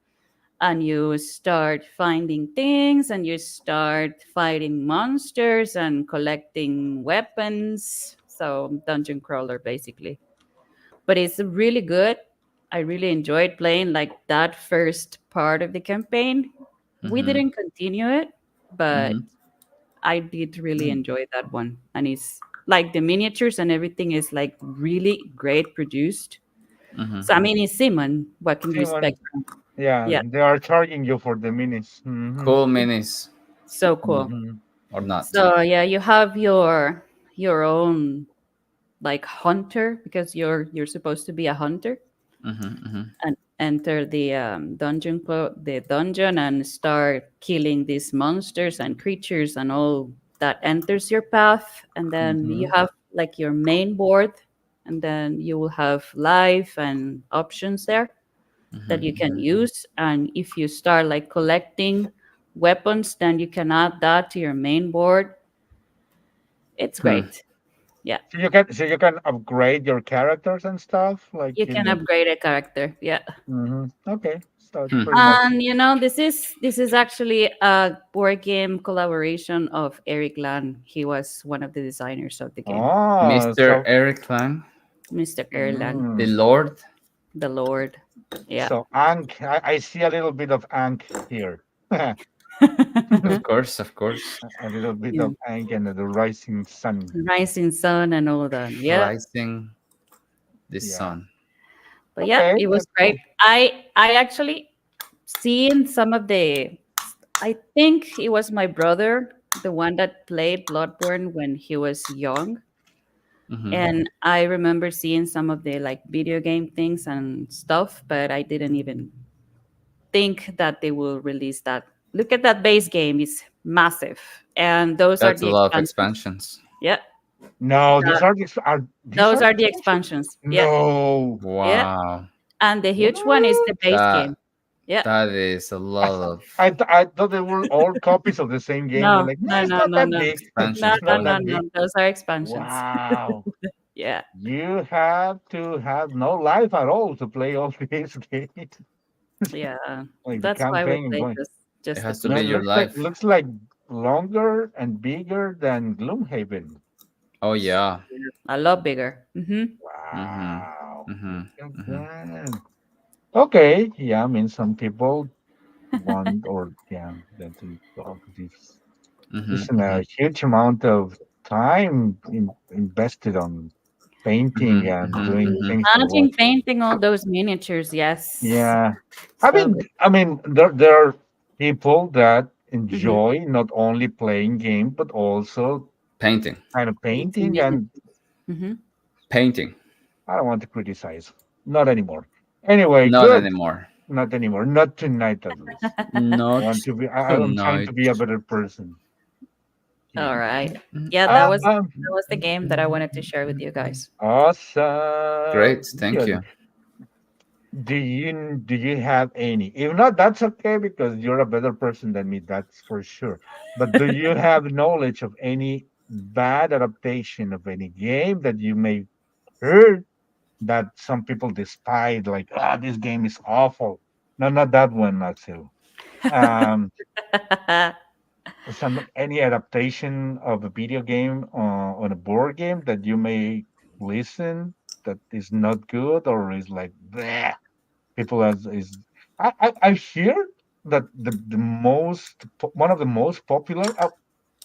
and you start finding things and you start fighting monsters and collecting weapons. So dungeon crawler basically. But it's really good. I really enjoyed playing like that first part of the campaign. We Hmm. didn't continue it, but Hmm. I did really Mm. enjoy that one. And it's like the miniatures and everything is like really great produced. Hmm. So I mean it's Simon. What can you Simon, expect from? Yeah, Yeah, they are charging you for the minis. Mm-hmm. Cool minis so cool. Mm-hmm. or not? So yeah, you have your own like hunter because you're supposed to be a hunter Mm-hmm. and enter the the dungeon and start killing these monsters and creatures and all that enters your path. And then you Mm-hmm. have like your main board, and then you will have life and options there that you can Mm-hmm. use. And if you start like collecting weapons, then you can add that to your main board. It's Hmm. great. Yeah, So you can upgrade your characters and stuff like you in can the. upgrade a character. Yeah. Mm-hmm. Okay, so it's Hmm. pretty much. And this is actually a board game collaboration of Eric Lan. He was one of the designers of the game, Oh, Mr. so Eric Lang, Mr. Erlan, the mm, Lord. the Lord. Yeah. so Ankh. I see a little bit of Ankh here. A Of course, of course. little bit Yeah. of Ankh and the rising sun. Rising Sun and all that. Yeah. Rising the Yeah. sun. But yeah, Okay, it was that's great. cool. I actually seen some of the. I think it was my brother, the one that played Bloodborne when he was young. Hmm. And I remember seeing some of the like video game things and stuff, but I didn't even think that they will release that. Look at that base game; it's massive, and those are That's a the lot of expansions. expansions. Yeah, No, uh, these those are are the expansions. expansions. Yeah, No. yeah, Wow. and the huge one is the What? base game. That Yeah, that is a I lot thought of I thought they were all copies of the same game. They're no, like, no, no, it's no, not no, that no, big. no, expansions It's no, not for no, that no. big. Those are expansions. Wow. Yeah, You have to have no life at all to play all these games. yeah. Like the That's why we campaign and play going. it just the has to No, be PC. it your life. looks like longer and bigger than Gloomhaven. Oh yeah. Yeah, a lot bigger. Mm-hmm. Wow. Mm-hmm. Look at Mm-hmm. that. Okay. Yeah, I mean some people want or yeah, that to go to this. Mm-hmm. Isn't Mm-hmm. a huge amount of time invested on painting Mm-hmm. and Mm-hmm. doing Mm-hmm. things like what. Imagine painting all those miniatures. Yes. Yeah, So good. I mean, there are people that Hmm. enjoy not only playing game but also Painting. kind of Painting painting. And miniatures. Hmm. Painting. I don't want to criticize, not anymore. Anyway, Not good. anymore. Not anymore. Not tonight, at least. I Not want to be. I'm trying to tonight. be a better person All here. right. Mm, Yeah, Um, that was the game that I wanted to share with you guys. awesome. Great. Thank Good. you. Do you have any? If not, that's okay because you're a better person than me. That's for sure. But do you have knowledge of any bad adaptation of any game that you may heard that some people despise? Like, ah, this game is awful. No, not that one, Axel. Um, any adaptation of a video game on a board game that you may listen that is not good or is like bleh, people as is I hear that one of the most popular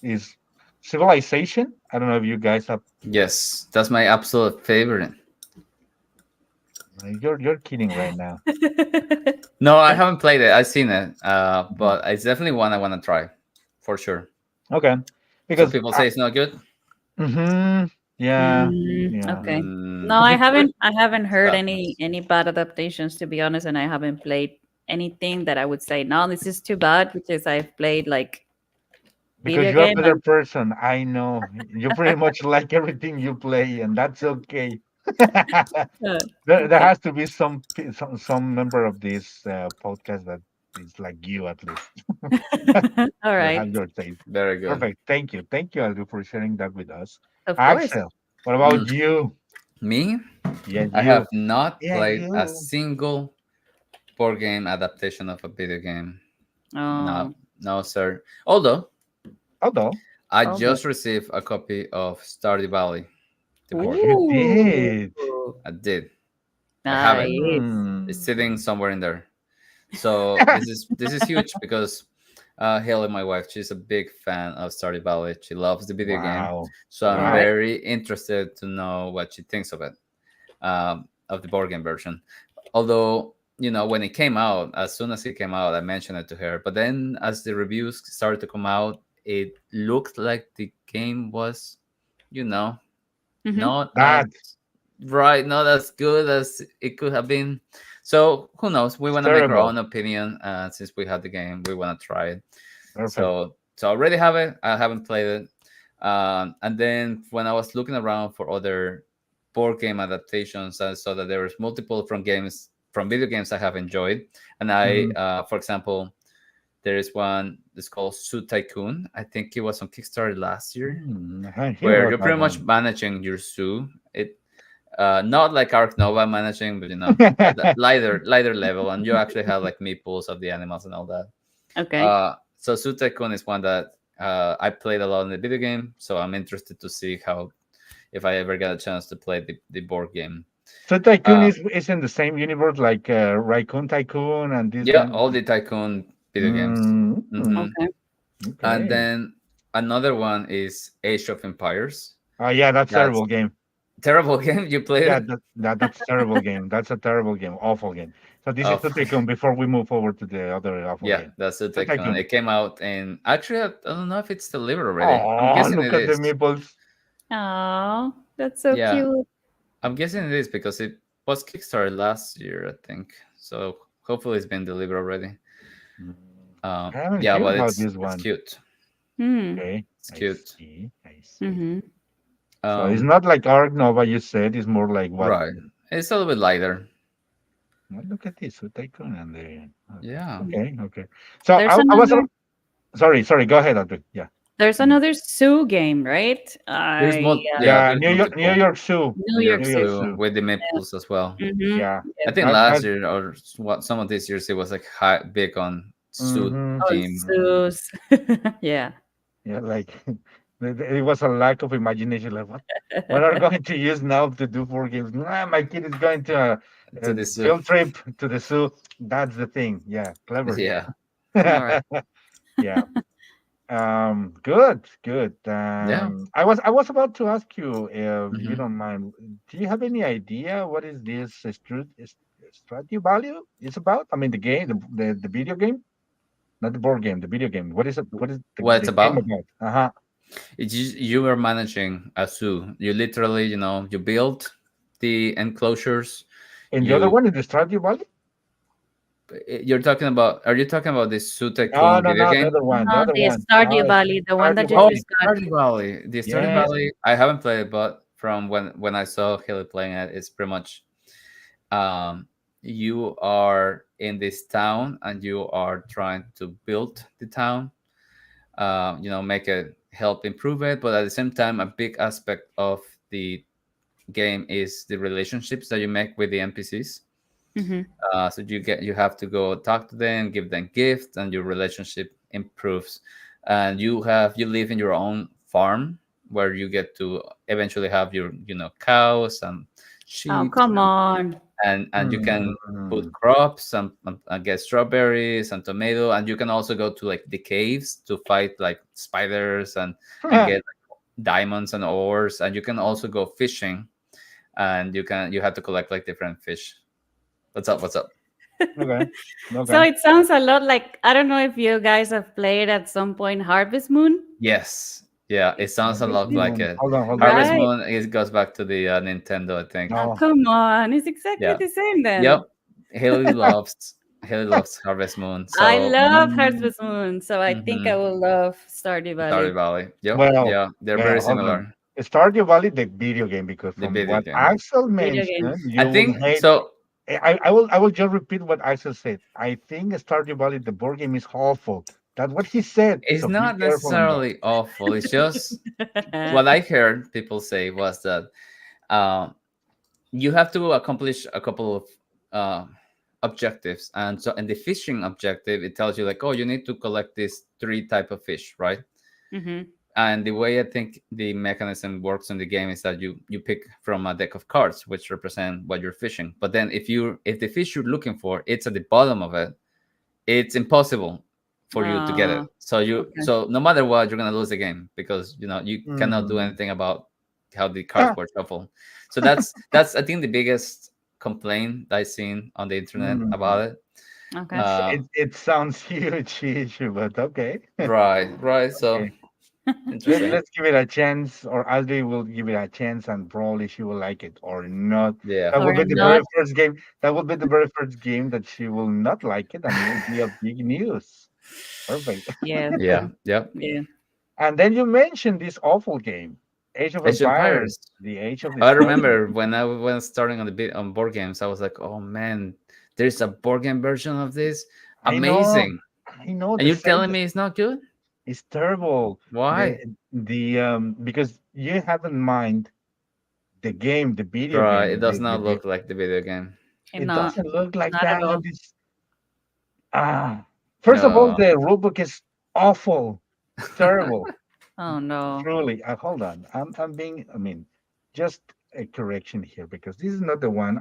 is Civilization. I don't know if you guys have. Yes, that's my absolute favorite. You're kidding right now. No, I haven't played it. I've seen it, Mhm. but it's definitely one I want to try for sure. Okay, So because people say it's not good. yeah, yeah. Okay. No, Mm, I Be- haven't. I haven't heard sadness. any bad adaptations to be honest, and I haven't played anything that I would say no, this is too bad because I've played like because video you're a game better and person. I know you pretty much like everything you play, and that's okay. There okay. has to be some member of this podcast that is like you at least. All That right. have your taste. Very good. Perfect. Thank you, Aldo, for sharing that with us. Of course. Axel, what about Mm. you? Me, Yeah, I have you. not Yeah, played a you. single board game adaptation of a video game. No, Oh, no, sir. Although Although I although. just received a copy of Stardew Valley, the board you game. Ooh, did. I did. I have it. nice. It's Hmm. sitting somewhere in there. So this is huge because Haley, my wife, she's a big fan of Stardew Valley. She loves the video game, Wow. so All I'm right. Wow. very interested to know what she thinks of it, of the board game version. Although when it came out, as soon as it came out, I mentioned it to her. But then, as the reviews started to come out, it looked like the game was, you know, Mm-hmm. not That right, not as good as it could have been. So who knows? We it's want to make our terrible. own opinion. Since we had the game, we want to try it. Perfect. So I already have it. I haven't played it. And then when I was looking around for other board game adaptations, I saw that there was multiple from video games I have enjoyed. And Mhm. for example, there is one that's called Zoo Tycoon. I think it was on Kickstarter last year, I hadn't hear where about you're that pretty much one. managing your zoo. It not like Ark Nova managing, but lighter level, and you actually have like meeples of the animals and all that. Okay. So Zoo Tycoon is one that I played a lot in the video game, so I'm interested to see how if I ever get a chance to play the board game. So Tycoon Uh, is in the same universe like Raccoon Tycoon and this yeah, one. all the Tycoon video games. Mm, hmm Okay. And okay. then another one is Age of Empires. Oh yeah, that's That's terrible game. terrible game. You played Yeah, it? that's terrible game. That's a terrible game. Awful game. So this is Oh, the Tycoon before we move forward to the other awful yeah, game. that's the The Tycoon. Tycoon. It came out in actually I don't know if it's delivered already. I'm Oh, guessing look it at the is. meeples. Oh, that's so Yeah, cute. I'm guessing it is because it was Kickstarted last year, I think. So hopefully it's been delivered already. Mm, I haven't Yeah, heard but about it's this it's one. cute. Hmm. Okay, It's I cute. see. I see. Mm-hmm. So it's Um, not like Ark Nova you said. It's more like what? right. It's a little bit lighter. Well, look at this, the Tycoon and the. Yeah. Okay, okay. So There's I was another. sorry. Go ahead, Andrew. Yeah. There's Mm. another Zoo game, right? There's Yeah, yeah, Yeah, there's New multiple. York Zoo. New New York York New York Zoo. Zoo Zoo. with the Yeah. Maples as well. Mm-hmm. Yeah. I Yes. think That last year or what some of these years it was like big on suit hmm Oh, theme. zoos. Yeah. yeah, like it was a lack of imagination. Like what are going to use now to do for games? Nah, my kid is going to To a the zoo. field trip to the zoo. That's the thing. Yeah, clever. Yeah. All right. Yeah. Good, good. Yeah. I was about to ask you if you hmm don't mind. Do you have any idea what is this strategy value is about? I mean, the game, the video game, not the board game, the video game. What is it? What is What it's the game about? about? Uh huh. You are managing a zoo. You literally, you build the enclosures. And the other You one is the strategy value. you're talking about? Are you talking about this Zoo No, Tycoon no, video no, game? the No, other the one. Stardew Valley, the one Stardew that you Oh, Valley. just got. Stardew Valley. The Stardew Yes. Yes. Valley. I haven't played it, but from when I saw Haley playing it, it's pretty much um, you are in this town and you are trying to build the town. Make it help improve it, but at the same time, a big aspect of the game is the relationships that you make with the NPCs. Mm-hmm. So you have to go talk to them, give them gifts, and your relationship improves. And you live in your own farm where you get to eventually have your cows and Oh, sheep, come on. and you can put Mm. crops and get strawberries and tomato, and you can also go to like the caves to fight like spiders and get diamonds and ores, and you can also go fishing, and you have to collect like different fish. What's up? Okay. So Okay. it sounds a lot like, I don't know if you guys have played at some point Harvest Moon, Yes, yeah, it sounds a Harvest lot like Moon. it. Hold on. Hold on. Harvest right? Moon, it goes back to the Nintendo, I think. Oh, No. come on. It's exactly Yeah, the same yep. then. Haley loves Harvest Moon. I So love Mm, Harvest Moon, so I think I mhm, will love Stardew Stardew Valley. Valley. Yep, well, yeah, they're very well, hold similar. on. Stardew Valley, the video game, because The from video what game. Axel Video game. mentioned, I you will think hate. so. I will just repeat what Axel said. I think Stardew Valley, the board game, is awful. That's what he said. It's So be not careful on that. necessarily awful. It's just what I heard people say was that um, you have to accomplish a couple of uh, objectives, and so in the fishing objective, it tells you like, oh, you need to collect these three type of fish, right? Hmm. And the way I think the mechanism works in the game is that you pick from a deck of cards which represent what you're fishing. But then if the fish you're looking for it's at the bottom of it, it's impossible for you to get it. So Okay. no matter what, you're gonna lose the game because you cannot do Mm. anything about how the cards were shuffled. So that's I think the biggest complaint I seen on the internet Mm. about it. Okay. Uh, It sounds huge issue, but okay. right, right. So Okay. interesting. Let's give it a chance, or Audrey will give it a chance, and probably she will like it or not. Yeah, That will Or be the very not. first game. That will be the very first game that she will not like it, and it will be a big news. Perfect. Yes. yeah, yep. Yeah. And then you mentioned this awful game, Age of Age of Empires, Empires. the Age of I Destruction. remember when I was starting on the bit on board games, I was like, "Oh man, there's a board game version of this, I know, amazing!" I know. And The you're telling sales me it's not good? is terrible. Why? The because you have in mind the game, the video Right, it game. does not look like the video game. And It not. doesn't look like Not at that. all. It's ah. First of all, No, the rulebook is awful. It's terrible. Oh no. Truly. Hold on. I'm being. I mean, just a correction here because this is not the one.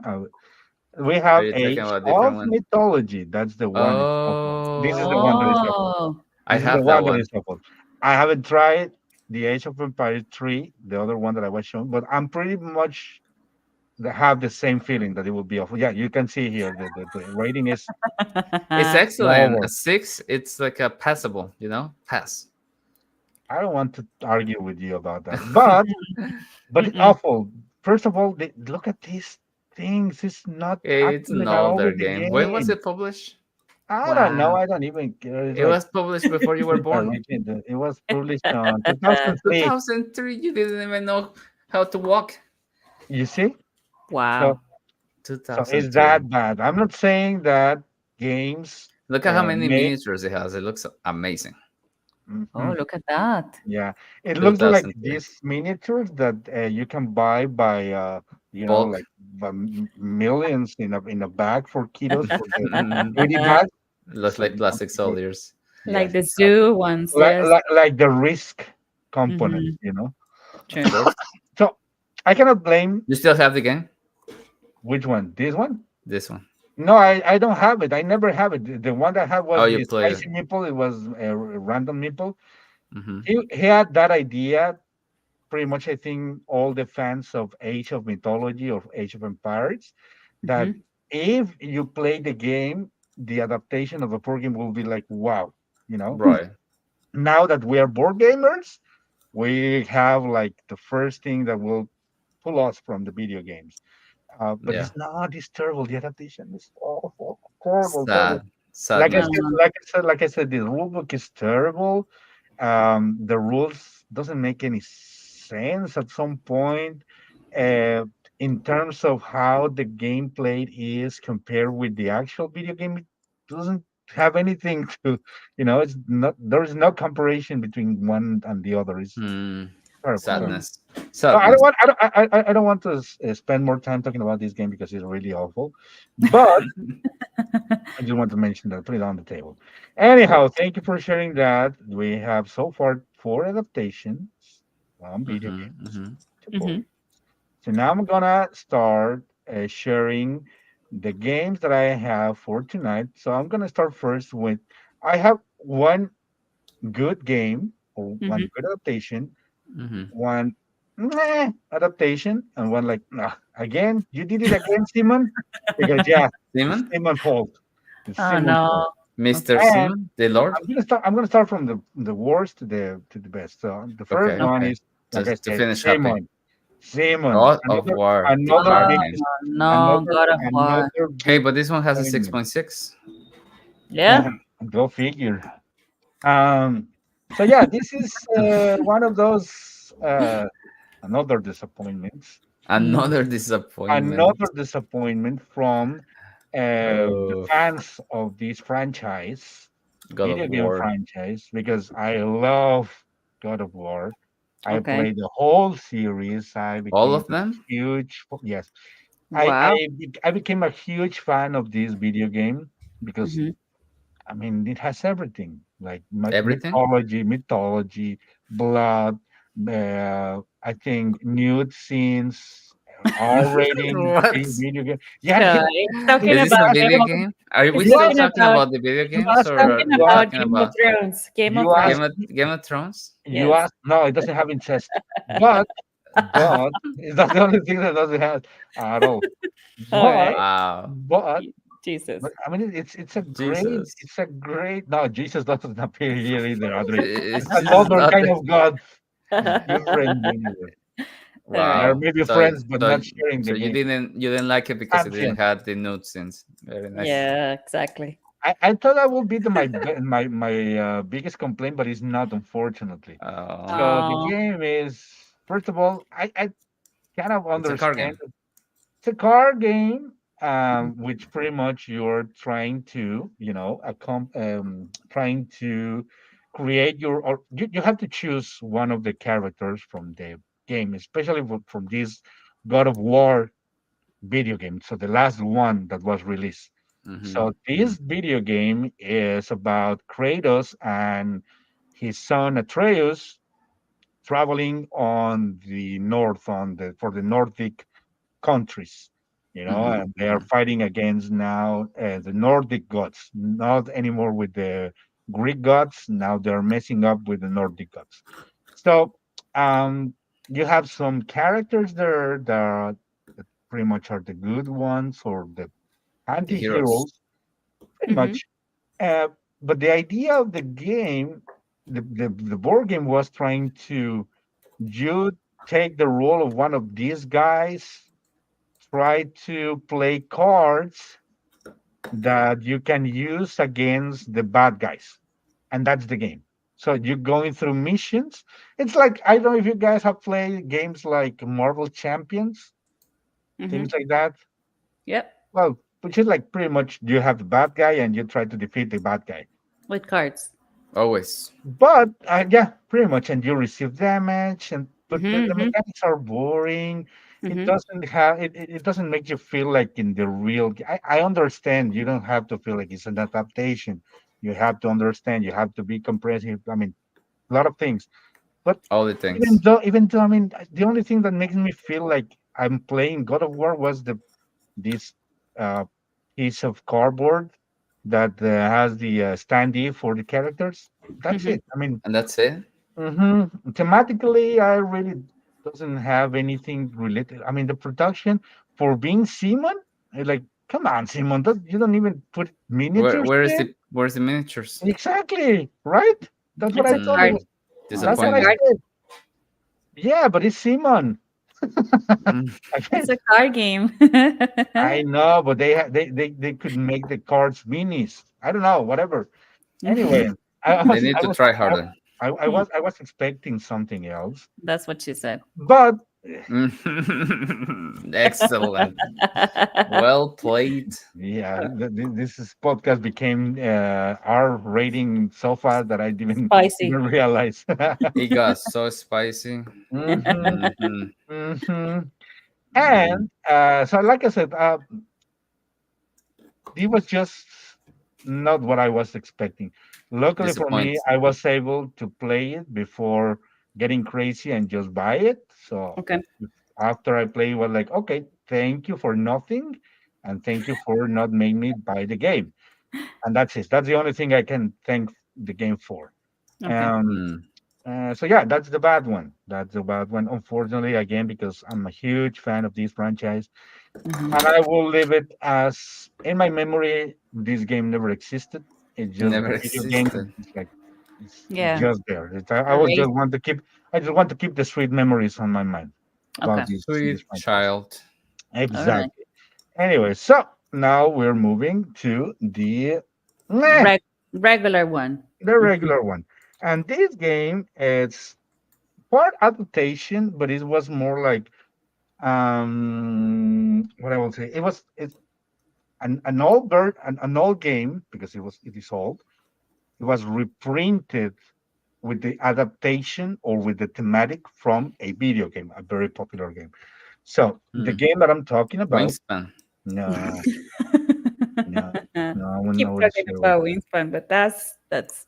We are have you talking Age about a different of one? Mythology. That's the one. It's awful. This is the one that is Oh, awful. Oh. I This is the have that one that one. is awful. I haven't tried the Age of Empires 3, the other one that I was shown, but I'm pretty much have the same feeling that it will be awful. Yeah, you can see here the rating is It's excellent. A lower. six, it's like a passable, pass. I don't want to argue with you about that, but it's Mm-mm. awful. First of all, look at these things. It's not It's acting an at all older with the game. When was game. it published? I don't know. Wow. I don't even care. It's It like was published before you were born. it was published on 2003. 2003, you didn't even know how to walk. You see? So Wow. so it's 2003. that bad. I'm not saying that games Look at how many may. miniatures it has. It looks amazing. Oh, Mhm. look at that. Yeah, it looks like 2003. these miniatures that you can buy by Bulk. like by millions in a bag for kiddos for the Mhm. goodie bag. Looks So like you want plastic to go, soldiers. Like yes, the exactly. zoo ones, yes. Like the risk component, Mm-hmm. Of Sure. course. So I cannot blame You still have the game? which one. This one? This one. No, I don't have it. I never have it. The one that I had Oh, was you the played it. spicy meeple. It was a random meeple. Hmm. He had that idea pretty much I think all the fans of Age of Mythology or Age of Empires that Mm-hmm. if you play the game, the adaptation of the board game will be like wow, you know. Right. Now that we are board gamers, we have like the first thing that will pull us from the video games. But Yeah. it's not. It's terrible. The adaptation is awful, horrible, horrible. Sad. Sadness. Like I said, the rule book is terrible. The rules doesn't make any sense at some point uh, in terms of how the gameplay is compared with the actual video game. It doesn't have anything to, it's not. There is no comparison between one and the other. It's Hmm. terrible, terrible. Mm. Sadness. So I don't Sadness. want. I don't want to spend more time talking about this game because it's really awful. But I just want to mention that, put it on the table. Yeah. Anyhow, thank you for sharing that. We have so far four adaptations from video Hmm. games Hmm. to board. Mm-hmm. So now I'm gonna start sharing the games that I have for tonight. So I'm gonna start first with I have one good game or Mm-hmm. one good adaptation, Hmm. one adaptation, and one like again. You did it again, Simon, because yeah, it's Simon? Simon fault. It's Oh Simon fault. no. Mr. Okay. And Simon? The Lord? I'm gonna start from the worst to the best. So the first Okay. one Okay. is like I Just to said, finish happy. Simon. Simon. God of War. The Another card big Oh game. no, God of War. another Hey, big but this one has a disappointment. 6.6. Yeah. Go figure. Um. So yeah, this is one of those another disappointments. Mm. Another disappointment. Another disappointment from the Oh, fans of this franchise, God of video game War. franchise, because I love God of War. I Okay. played the whole series. I All became of them? huge. Yes, Wow. I became a huge fan of this video game because Mm-hmm. I mean it has everything like Everything? mythology, blood. I think nude scenes, R rating What? video game. Yeah, So you, he's you, talking Is this you a about asked video Game me. of game? Are we he's You still talking asked. talking about about the video You games asked. he's or talking are we You asked. about talking Game of about Thrones. Game of You asked. Thrones. Game of Thrones? You Yes. asked. No, it doesn't have incest. But but it's not the only thing that doesn't have at all. All But right. Wow. but Jesus. but I mean, Jesus. it's a great. No, Jesus doesn't appear here either, Audrey. It's That's just another not kind the, of God, All different anyway. They're right. wow. maybe So friends, but so not sharing so the you game. didn't like it because it didn't Champions. have the nude scenes. Very nice. Yeah, exactly. I thought that would be my biggest complaint, but it's not, unfortunately. So the Oh. game is, first of all, I kind of It's a card understand. game. It's a card game, which pretty much you're trying to, trying to create your, or you have to choose one of the characters from the game, especially from this God of War video game. So the last one that was released. Mm-hmm. So Mm-hmm. this video game is about Kratos and his son Atreus traveling on the north on the for the Nordic countries, Mm-hmm. and they are fighting against now the Nordic gods, not anymore with the Greek gods. Now they're messing up with the Nordic gods. So um, you have some characters there that pretty much are the good ones or the The heroes. anti-heroes, pretty Mm-hmm. much. Uh, but the idea of the game, the board game was trying to you take the role of one of these guys, try to play cards that you can use against the bad guys. And that's the game. So you're going through missions. It's like, I don't know if you guys have played games like Marvel Champions, Mm-hmm. things like that. Yep. Well, which is like pretty much you have the bad guy and you try to defeat the bad guy. With cards. Always. But yeah, pretty much, and you receive damage, and but the Mm-hmm. mechanics are boring. It Mm-hmm. doesn't have it doesn't make you feel like in the real. I understand you don't have to feel like it's an adaptation. You have to understand. You have to be comprehensive. I mean, a lot of things. But All the things. even though I mean, the only thing that makes me feel like I'm playing God of War was this uh, piece of cardboard that has the standee for the characters. That's Mm-hmm. it. I mean, And that's it. thematically, I really doesn't have anything related. I mean, the production for being Simon, like, come on, Simon, you don't even put miniatures in. Where's the miniatures? Exactly, right? That's what It's I a thought it card. Mm, was. Well, it's That's a what I disappointing. card. said. Yeah, but it's Simon. Mm, I It's a card game. I know, but they could make the cards minis. I don't know, whatever. Anyway, I they was need I to was try harder. I was expecting something else, That's what she said. but Excellent. Well played. yeah, this podcast became R rating so far that I didn't Spicy. even realize. It got so spicy. hmm Hmm. hmm Mm. And so, like I said, it was just not what I was expecting. Luckily for me, Disappointing. I was able to play it before getting crazy and just buy it. So Okay. after I play, it was like, okay, thank you for nothing, and thank you for not making me buy the game. And that's it. That's the only thing I can thank the game for. Okay. Um, Mm. so yeah, that's the bad one. That's the bad one. Unfortunately, again, because I'm a huge fan of this franchise, and Hmm. I will leave it as in my memory. This game never existed. It's just Never the video game. existed. It's like it's Yeah. just there. I will just Erase. want to keep. I just want to keep the sweet memories on my mind about Okay. this Sweet franchise. child. All right. Exactly. Anyway, so now we're moving to meh, Regular one. the regular one, and this game it's part adaptation, but it was more like what I will say. It's an old an old game because it is old. It was reprinted with the adaptation or with the thematic from a video game, a very popular game. So the Hmm. game that I'm talking about, Wingspan. no, no, no, I will Keep not talking share with about Wingspan, but that's that's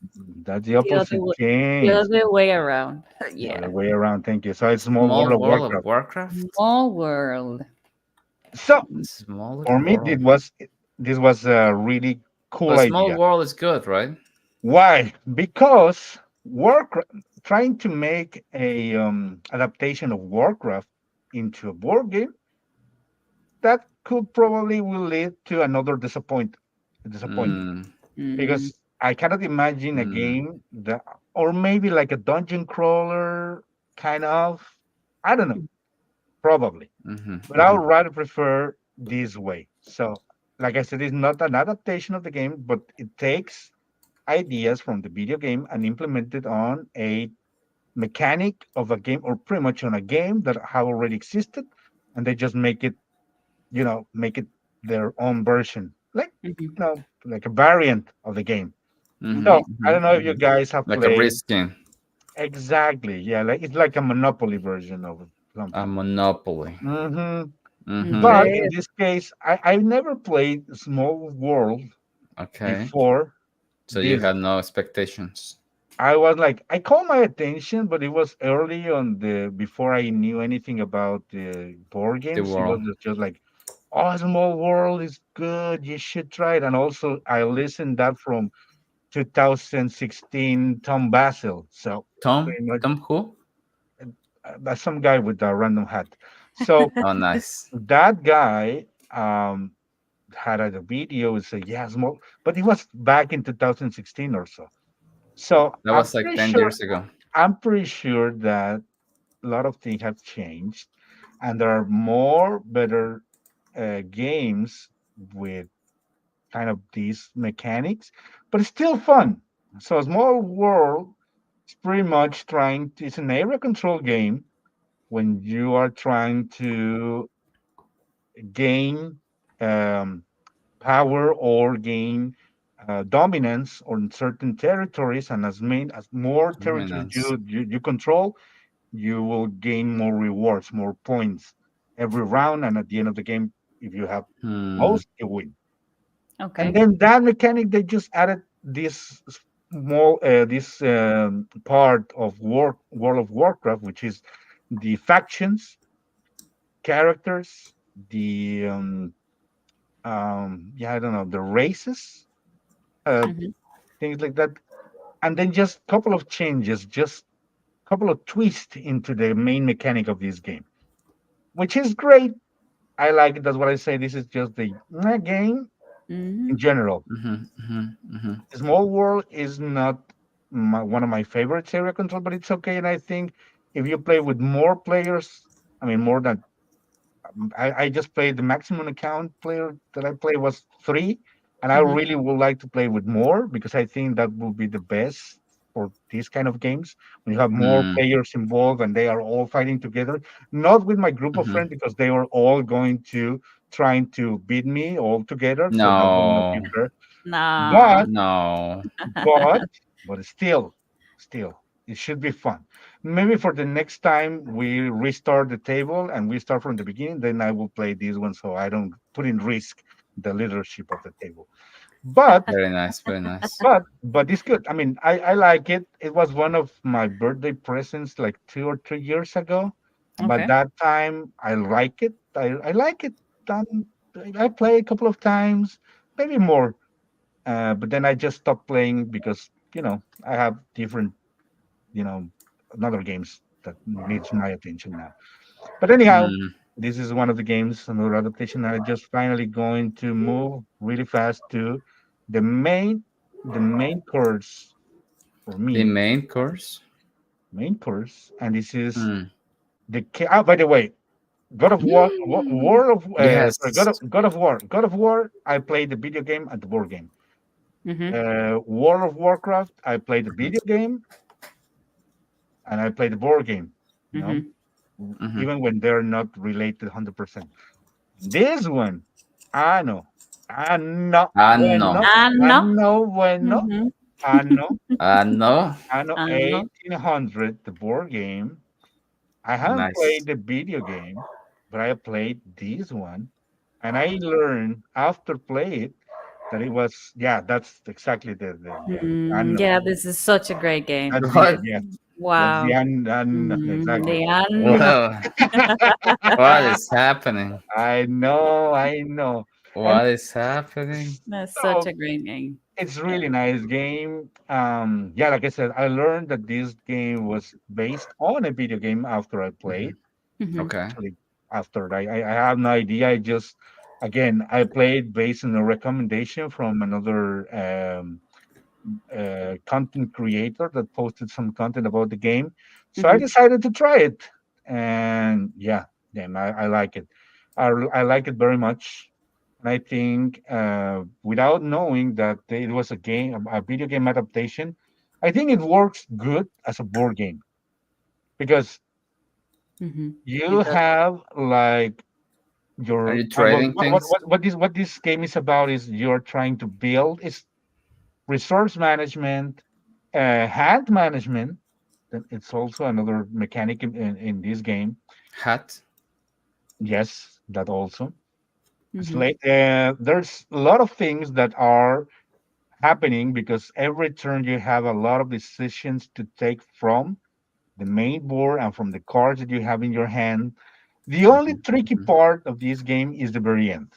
the the other opposite way, the game. other way around. The Yeah. other way around. Thank you. So it's more World Small of World of Warcraft. Warcraft? Small world. So Smaller for me, world. this was a really cool But Small idea. World is good, right? Why? Because Warcraft. trying to make a adaptation of Warcraft into a board game, that could probably will lead to another disappointment Mm, Mm, because I cannot imagine a mm, game that, or maybe like a dungeon crawler kind of, I don't know, probably, mhm, but I mhm. would rather prefer this way. So, like I said, it's not an adaptation of the game, but it takes ideas from the video game and implement it on a mechanic of a game, or pretty much on a game that have already existed, and they just make it their own version, like mhm. like a variant of the game. Mhm, So I mhm, don't know if you mhm. guys have Like a played. reskin, Exactly, yeah, like it's like a Monopoly version of a something. monopoly. hmm Mhm. But Okay. in this case, I never played Small World Okay. before So you this. had no expectations. I was like, I called my attention, but it was early on the before I knew anything about the board The games. It was world. just like, oh, Small World is good. You should try it. And also, I listened that from 2016 Tom Basil. So Tom? pretty much Tom who? that's some guy with a random hat. So Oh, nice. that guy had a video and said, yeah, Small, but it was back in 2016 or so. So That was like 10 years ago. I'm pretty sure that a lot of things have changed, and there are more better games with kind of these mechanics, but it's still fun. So, Small World is pretty much it's an area control game when you are trying to gain um, power or gain dominance on certain territories, and as more territories Dominance. you control, you will gain more rewards, more points every round, and at the end of the game, if you have Hmm. most, you win. And Okay. then that mechanic, they just added this small this part of World of Warcraft, which is the factions, characters, the yeah, I don't know, the races, uh, Mhm. things like that, and then just couple of changes, just couple of twists into the main mechanic of this game, which is great. I like it. That's what I say. This is just the game in Mhm. general. Mhm, mhm, mhm. Small World is not one of my favorites area control, but it's okay. And I think if you play with more players, I mean, more than I just played the maximum account player that I played was three, and I Mhm. really would like to play with more because I think that will be the best for these kind of games when you have more Mm, players involved and they are all fighting together. Not with my group of mhm. friends because they were all going to trying to beat me all together, so that would not be No, fair. Nah. But no. but still, it should be fun. Maybe for the next time we restart the table and we start from the beginning, then I will play this one so I don't put in risk the leadership of the table. But Very nice, very nice. but it's good. I mean, I like it. It was one of my birthday presents like 2 or 3 years ago. But Okay. that time I like it. I like it. Um, I play a couple of times, maybe more. But then I just stopped playing because I have different you know another games that needs my attention now. But anyhow, Mm, this is one of the games, another adaptation. I just finally going to move really fast to the main course for the me, main course. main course, and this is Mm. by the way, God of War, War of sorry, Yes. God of War. I played the video game and the board game. Mhm. World of Warcraft. I played the video game and I play the board game, you know, Mhm. Mhm. even when they're not related 100%. This one, I know, I know, Ah, no. bueno, I No. know, bueno, Mhm. I know, Ah, no. I know, No. 1800, the board game. I haven't Nice. played the video game, but I played this one, and I learned after play it that it was, yeah, that's exactly the yeah, I Mm, know. yeah, this is such a great game. That's the What? yeah, that's the Wow. exactly. The ano. Well, what is happening? I know, I know. And What is happening? That's such so a great game. it's Yeah. really nice game. Yeah, like I said, I learned that this game was based on a video game after I played. Hmm. Hmm. Okay. Actually, after I have no idea. I just again I played based on a recommendation from another content creator that posted some content about the game. So I Hmm. decided to try it, and yeah, then I like it. I like it very much. And I think without knowing that it was a game, a video game adaptation, I think it works good as a board game because Hmm. you It does. have like Are your you trading things? what this game is about is you're trying to build is resource management, hand management. Then it's also another mechanic in this game. Hat. Yes, that also. It's Hmm. like there's a lot of things that are happening because every turn you have a lot of decisions to take from the main board and from the cards that you have in your hand. The only Hmm. tricky Hmm. part of this game is the very end.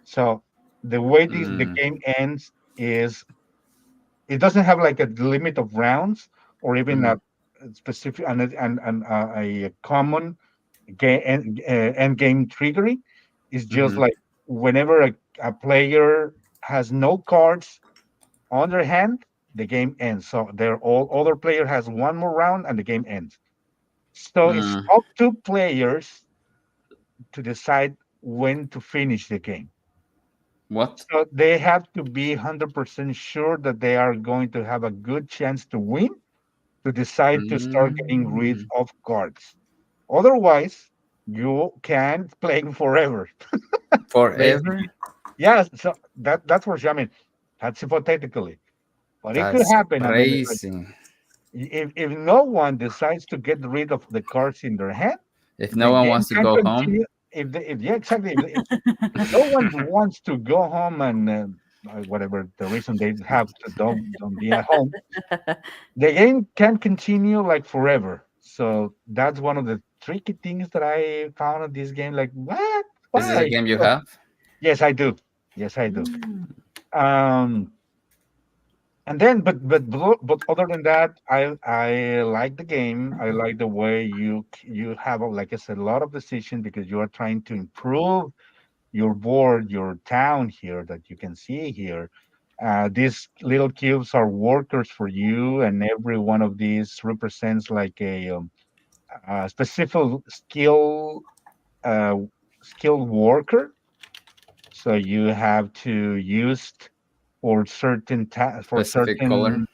So the way the Mm, game ends is it doesn't have like a limit of rounds or even mhm, a specific and a common end game triggering. It's just mhm, like whenever a player has no cards on their hand, the game ends. So their all other player has one more round and the game ends. So it's mm. up to players to decide when to finish the game. What? So they have to be 100% sure that they are going to have a good chance to win to decide to start getting rid Mm. of cards. Otherwise, you can play forever. Basically, Forever? yes. So that's for sure. I mean, that's hypothetically, but it could That's happen. I mean, like, crazy. if no one decides to get rid of the cards in their hand, If no the one game wants to can go home, continue. If yeah, exactly. If no one wants to go home and whatever the reason they have to don't be at home, the game can continue like forever. So that's one of the tricky things that I found in this game. Like, what? is this a Why? game you So, have? yes, I do. Yes, I do. Mm. Um, and then, but other than that, I like the game. I like the way you have, like I said, a lot of decision because you are trying to improve your board, your town here that you can see here. These little cubes are workers for you, and every one of these represents like a specific uh, skilled worker. So you have to use for for Specific color? certain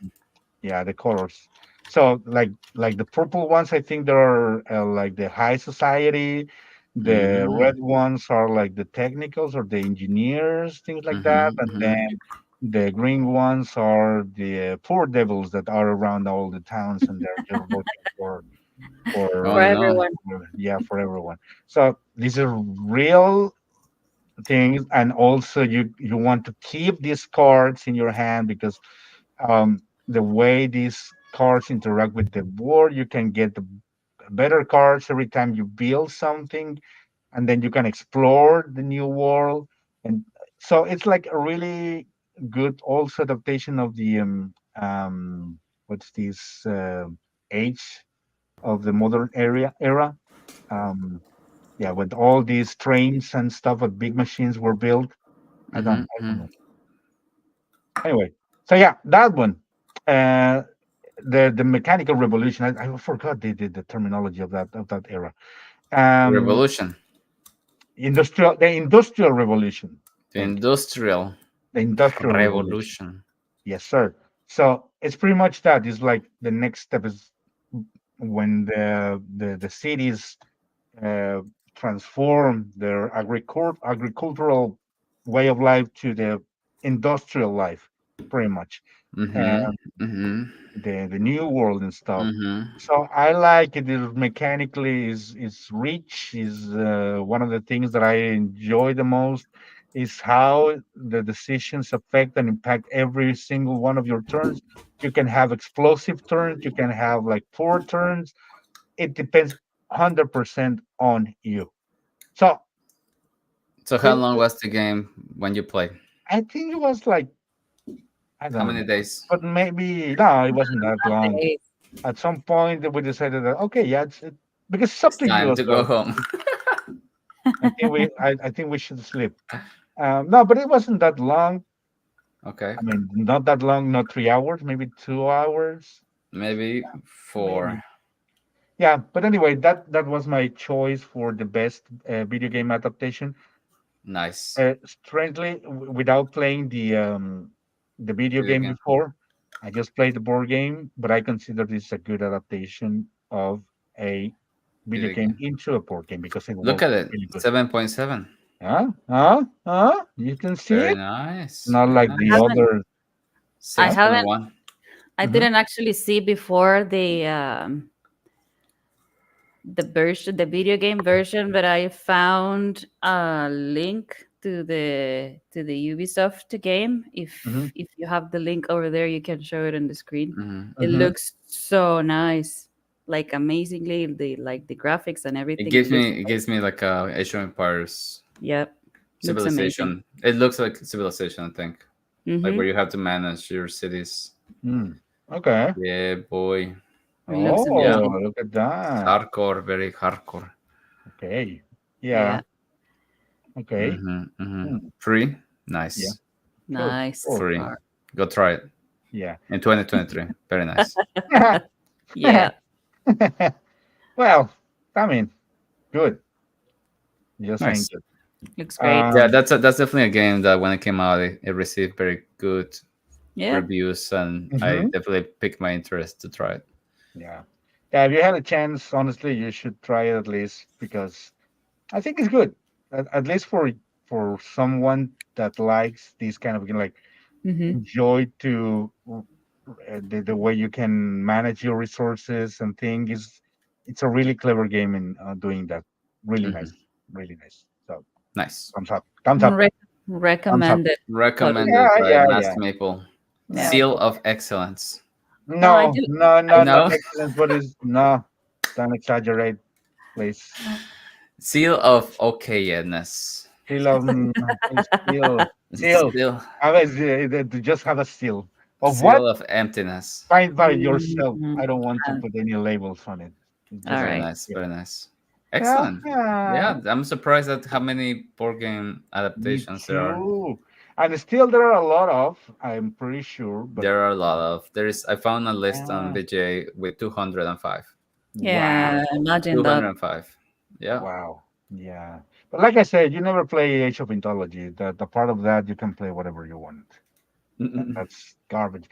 yeah the colors. So like the purple ones, I think there are like the high society. The red Mm. ones are like the technicals or the engineers, things like that, Mhm, and then mhm. the green ones are the poor devils that are around all the towns, and they're just working Oh For for no. everyone. yeah, for everyone. So these are real things, and also you want to keep these cards in your hand because the way these cards interact with the board, you can get the better cards every time you build something, and then you can explore the new world. And so it's like a really good also adaptation of the what's this age of the modern era. Um, yeah, with all these trains and stuff, with big machines were built. Mhm, I don't mhm. know. Anyway, so yeah, that one. Uh, the mechanical revolution. I forgot the terminology of that era. Um, Revolution. the industrial revolution. The Thank you. industrial The industrial revolution. revolution. Yes, sir. So it's pretty much that. It's like the next step is when the cities uh, transform their agricultural way of life to the industrial life, pretty much. Mhm, mhm, The new world and stuff. mhm. So I like it. It mechanically is rich. Is one of the things that I enjoy the most. Is how the decisions affect and impact every single one of your turns. You can have explosive turns. You can have like poor turns. It depends 100% on you. So So how It, long was the game when you played? I think it was like, I How don't many remember, days? but maybe no, it wasn't that long. Days. At some point, we decided that okay, yeah, because it's up It's to you time as to go well. home. I think we should sleep. No, but it wasn't that long. Okay, I mean, not that long, not 3 hours, maybe 2 hours, maybe maybe. four. Yeah, but anyway, that was my choice for the best video game adaptation. Nice Strangely, without playing the video video game game. before, I just played the board game, but I consider this a good adaptation of a video Video game game. into a board game because it Look works at it, really good. 7.7. Huh? Huh? Huh? You can see Very it? nice. Not Very like the nice. Haven't other. I Huh? 6.1. haven't I Hmm. didn't actually see before the version, the video game version, but I found a link to the Ubisoft game. Hmm. If you have the link over there, you can show it on the screen. Hmm. It Hmm. looks so nice, like amazingly. The like the graphics and everything. It looks It gives me like a Age of Empires yep, looks amazing. civilization. It looks like civilization, I think. Like where Mm-hmm. you have to manage your cities. Mm. Okay. Yeah, boy. It looks Yeah. Oh, amazing. look at that. Hardcore, very hardcore. Okay. Yeah, Yeah. Okay. Mm. Free. Yeah. Nice. Cool. nice. Cool. Free. Or- Go try it Yeah. in 2023. Very nice. yeah, Well, I mean, good. Just saying Nice. good. looks great. Yeah, Um, that's definitely a game that when it came out, it received very good Yeah. reviews, and I mhm. definitely piqued my interest to try it. Yeah. Yeah. If you had a chance, honestly, you should try it at least because I think it's good. At least for someone that likes this kind of game, like Mm-hmm. enjoy to the way you can manage your resources and things is it's a really clever game in doing that. Really Hmm. nice, really nice. So Nice. thumbs up, thumbs up, Re- thumbs up. recommended. Totally. Recommended Yeah, by yeah, Mask yeah, Maple. yeah. Yeah. Seal of Excellence. No, I No, do. no, I no, do. not No, excellent. What is no? Don't exaggerate, please. Seal of Okayedness. Still, still, still. Still, Have a, just have a still of what? Seal of Emptiness. Find by yourself. Mhm. I don't want to Uh, put any labels on it. all Just Very have right. a nice. still. Very nice. Yeah, Excellent. yeah. Yeah, I'm surprised at how many board game Me adaptations there are. too. And still, there are a lot of. I'm pretty sure, but There are a lot of. There is. I found a list on yeah. VGA with 205. Wow, Yeah, imagine that. 205. Yeah. wow, yeah. But like I said, you never play Age of Mythology. The part of that you can play whatever you want. That's garbage.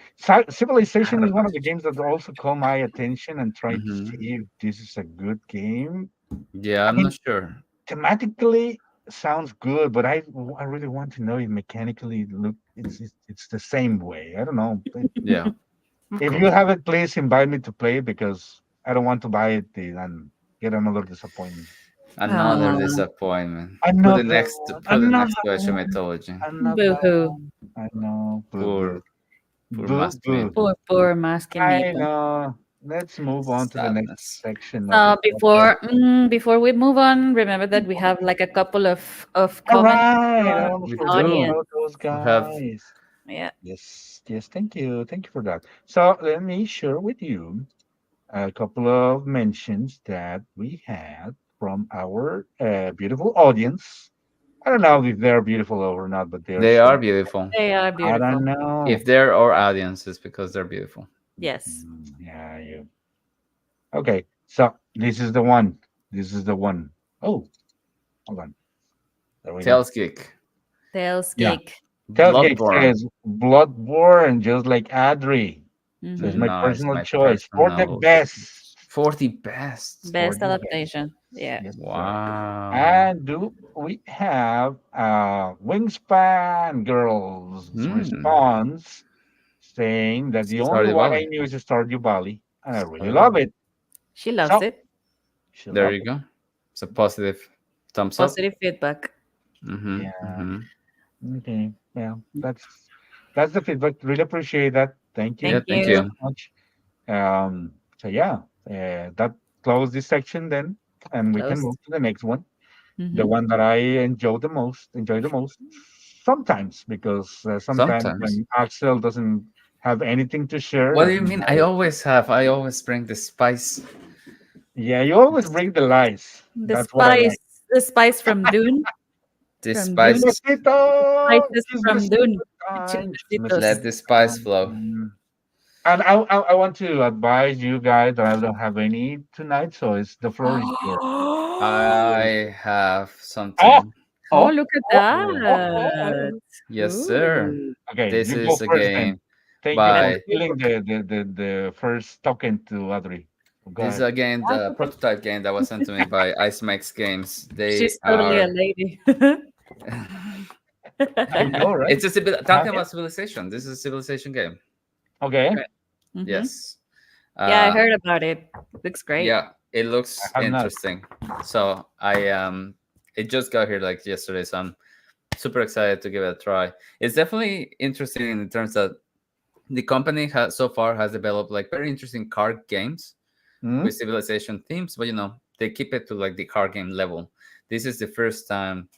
Civilization is one of the Garbage. games that also caught my attention and tried to Hmm. see if this is a good game. Yeah, I I'm not mean, sure. thematically sounds good, but I really want to know if mechanically it's the same way. I don't know. Yeah, of If you course. have it, please invite me to play it because I don't want to buy it and get another disappointment. Another Oh, disappointment. Another one, Put the another next to Age of one, Mythology. another boo-hoo. one. I know. Boo boo. Poor, poor Boo Mask boo. Maple. Poor Mask and I Meeple. know. Let's move on to the next Sadness. section of the So podcast. before we move on, remember that we have like a couple of All comments right. I from almost We the forgot do. audience. about those We have guys. Yeah. Yes, yes. Thank you. Thank you for that. So let me share with you a couple of mentions that we had from our beautiful audience. I don't know if they're beautiful or not, but they're they are sharing. beautiful. They are I don't beautiful. know. If they're our audiences, because they're beautiful. Yes. Yeah, you. Okay, so this is the one. This is the one. Oh, hold on. There we go. Tails Geek. Tails Yeah. Geek. Tailgate Bloodborne. says Bloodborne, just like Adri. So it's Hmm. my Nice, personal my choice for the personal best. for the best. For Best the best. adaptation. Yeah. Yes, sir. Wow. And do we have Wingspan Girls Hmm. response saying that the only Stardew one I Valley. knew is Stardew Valley, and I really Stardew love Valley. it. She loves So it. she There loved you it. go. It's a positive thumbs up. Positive feedback. Mm-hmm. Yeah. Mm-hmm. Okay. Yeah. That's the feedback. Really appreciate that. Thank Yeah, Thank you. thank Thank you you. so you. much. So yeah, that close this section then, and we can Closed. move to the next one. The Hmm. one that I enjoy the most. Sometimes, because sometimes Sometimes. when Axel doesn't have anything to share, What do you mean? I always have. I always bring the spice. yeah, you always bring the lies. The That's what I spice, like. the spice from Dune, The from Dune, spice. Chismecito, spices from chismecito Dune, time, chismecitos. Let chismecito the spice flow. time. And I want to advise you guys that I don't have any tonight, so it's the floor is yours. I have Oh, something. Oh, oh, look at oh, Ooh. oh, oh, that. oh. Yes, sir. Ooh. Okay, This you go is a first then. game Thank you I for by stealing the first token to Adri. Go this is ahead. again That's the okay. prototype game that was sent to me by Ice Max Games. They She's totally a are lady. I know, right? it's a Huh? talking about civilization. This is a civilization game. Okay, Right. Hmm. Yes. Yeah, I Uh heard about it. Looks great. yeah, it I looks have not. interesting. So I it just got here like yesterday, so I'm super excited to give it a try. It's definitely interesting in terms that the company has so far has developed like very interesting card games Hmm? with civilization themes, but they keep it to like the card game level. This is the first time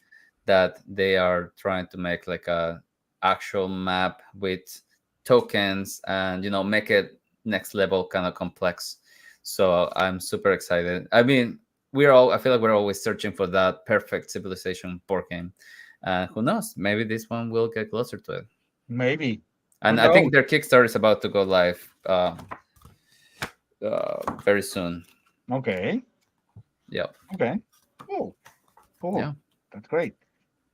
that they are trying to make like a actual map with tokens and make it next level kind of complex. So I'm super excited. I mean, I feel like we're always searching for that perfect civilization board game. And who knows, maybe this one will get closer to it. Maybe. Who And I knows? think their Kickstarter is about to go live very soon. Okay, Yep. okay. Cool, cool. Yeah. That's great.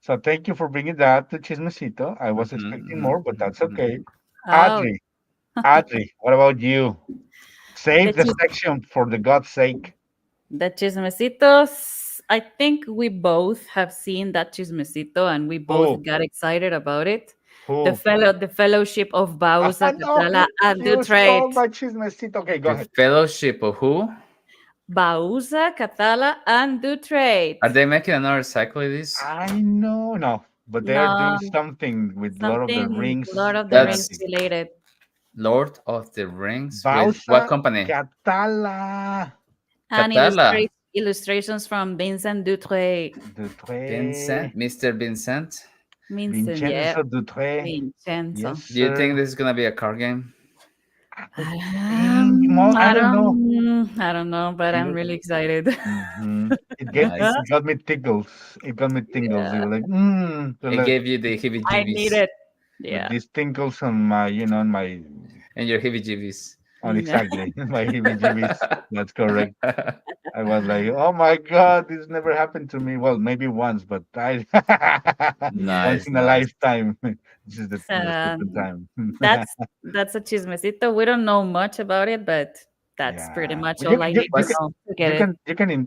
So thank you for bringing that to Chismecito. I was expecting more, but that's okay. Oh, Adri, Adri, what about you? the Save the chis section for the God's sake. the chismecitos. I think we both have seen that chismecito and we both Who? got excited about it. Who? The fellowship of Bausa, No, Catala, and you stole Dutrade. my Chismecito. Okay, go The ahead. Fellowship of who? Bausa, Catala, and Dutrade. Are they making another cycle of this? I know, no, but they're doing No, something with Lord of the something Rings Lord of the Rings That's thematic. related. Lord of the Rings with what Bausa company? Catala And Catala. illustrations from Vincent Dutrade. Dutre, Vincent, Mr. Vincent. Vincent, yeah, Vincenzo Dutre. Yes, Vincenzo. Do you think sir. this is gonna be a card game? I would think more. I don't know. I don't know, but I'm really excited. Nice. It got me tickles. It got me tingles. It Yeah, was like, so It like gave you the I need heebie-jeebies it. with Yeah. these tingles on my, on my, and your heebie-jeebies. on Yeah. exactly my heebie-jeebies. That's correct. I was like, oh my god, this never happened to me. Well, maybe once, but I once Nice, in a nice. lifetime. This is the second Um, time. that's a chismecito. We don't know much about it, but that's pretty Yeah, much but all I need to What's know to get it.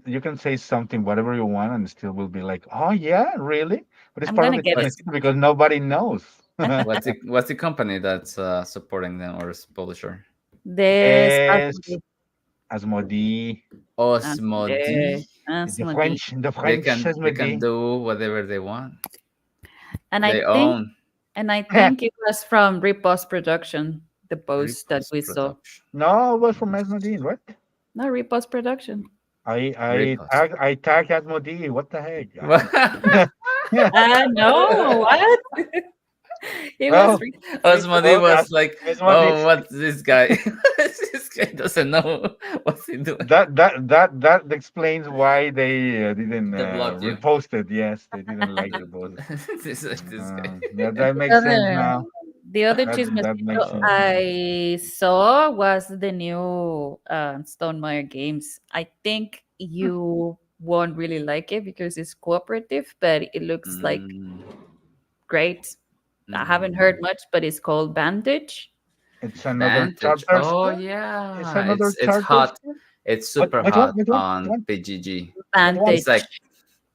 you can say something whatever you want, and still will be like, oh yeah, really? But it's I'm part of gonna the get it. what's chismecito because nobody knows. what's the company that's supporting them or is publisher? This Yes, Asmodee, Osmodee. Asmodee. The They French can Asmodee. do whatever they want. And I They think own it was from Repost Production, the post that Repost we saw. production. No, it was from Asmodee, right? No, Repost Production. Repost. I tag Asmodee. What the heck? Yeah. No, what? It was Well, Repost. Osmodee well, was like, Asmodee. "Oh, what's this guy? This guy doesn't know what's he doing." That explains why they didn't They blocked you. repost it. Yes, they didn't like the post. This guy. Yeah, that The makes sense other, now. the other That makes chismecito sense Oh, now. I saw was the new Stonemaier games. I think you won't really like it because it's cooperative, but it looks like mm, great. I haven't heard mm. much, but it's called Bandage. It's another Vantage. charter Oh school. It's yeah, another it's charter hot. school. It's super Which one? hot Which one? Which on one? PGG. Which one? It's like Bandage.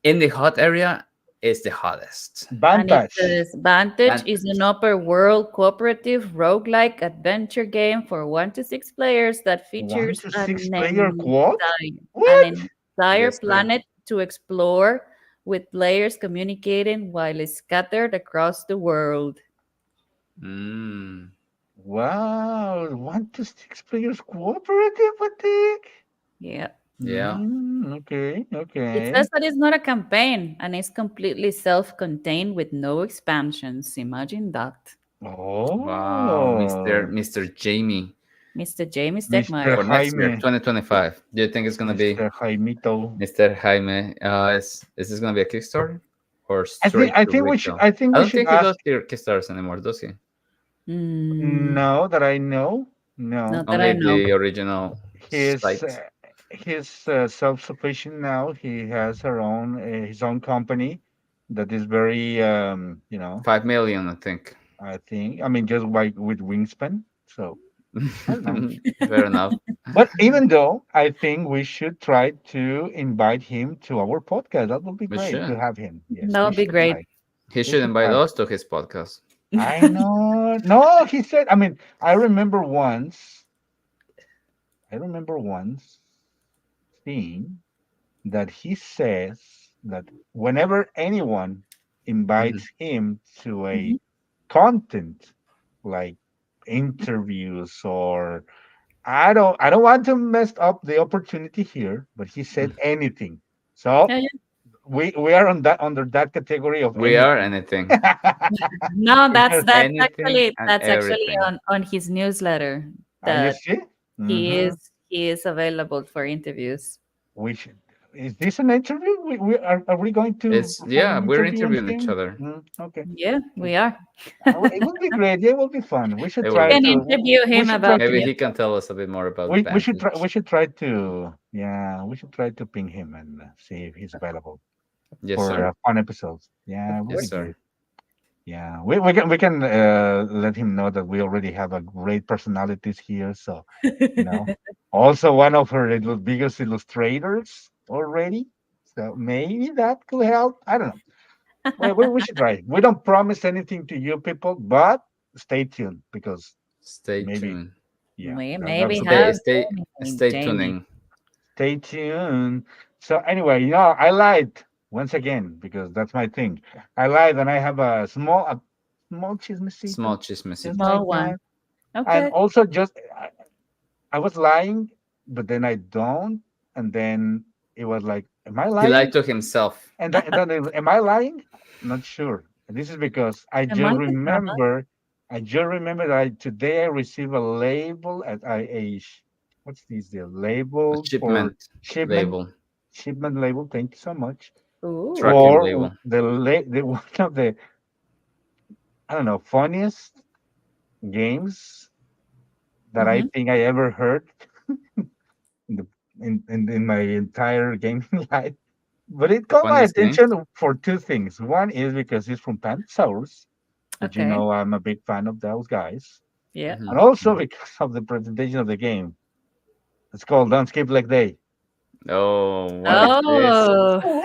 in the hot area, it's the hottest. And it Vantage. says Vantage is an Vantage. upper world cooperative roguelike adventure game for 1 to 6 players that One features to six player quad. an What? entire Yes, sir. planet to explore with players communicating while it's scattered across the world. Mm. Wow, 1 to 6 players cooperative. What the heck? Yeah. Yeah. Okay, It okay. says that it's not a campaign and it's completely self-contained with no expansions. Imagine that. Wow, Oh, Mr. Jamie Mr. James Mr. Stegmaier. for next year, Jaime, 2025. Do you think it's gonna be Mr. Jaimito. Mr. Jaime? Is this gonna be a Kickstarter or I think straight I to think we should retail? I think I we don't should think he ask. does Kickstarters anymore, does he? Mm, No, that I know. No, not that Only I know. the original he's site. self-sufficient now. He has his own company that is very 5 million, I think. I think. I mean, just like with Wingspan. So I don't know. Fair enough. But even though I think we should try to invite him to our podcast, that would be We great to should. have him. Yes, That we would be should great. try. He We should should invite try. us to his podcast. I know. No, he said. I mean, I remember once. I remember once seeing that he says that whenever anyone Mhm. invites him to a Mhm. content like interviews or I don't want to mess up the opportunity here, but he said anything. So Yeah, yeah. we are on that under that category of We are anything. anything, No, that's Because that's anything, actually and that's actually everything. on his newsletter you that see, he hmm is he is available for interviews. we should. Is this an interview? Are we going to It's have yeah, an we're interview on interviewing each him? other. Okay. Yeah, we are. It will be great. Yeah, it will be fun. We should It will try be Can fun. to. interview We him should try about to. Maybe new. he can tell us a bit more about We should try. We Vantage. should try to. Yeah, we should try to ping him and see if he's available Yes, for sir. fun episodes. Of Yeah, it would be Yes, course. sir. great. Yeah, we can let him know that we already have a great personalities here. So you know, also one of her biggest illustrators already. So maybe that could help. I don't know. Well, we should try. We don't promise anything to you people, but stay tuned because Stay maybe, tuned. yeah, We that maybe would be Stay, have great. stay, stay Jamie. tuning. Stay tuned. So anyway, I lied once again because that's my thing. I lied and I have a small chismecito, Small just chismecito. like Small one. that. And Okay. also I was lying, but then I don't. And then it was like, am I He lied lying? to himself. Am I lying? Not sure. And this is because Am I the drama? I just remember that today I received a label at what's this? The A label for shipment shipment label, shipment label. Thank you so much Ooh. tracking for label. the one of the I don't know funniest games that I Mm-hmm. think I ever heard in the in my entire gaming life. But it caught my Funniest games. attention for two things. One is because it's from Pandasaurus, that Okay. I'm a big fan of those guys, Yeah. and Mhm. also because of the presentation of the game. It's called Don't Skip Leg Day. Oh, what is this? Oh.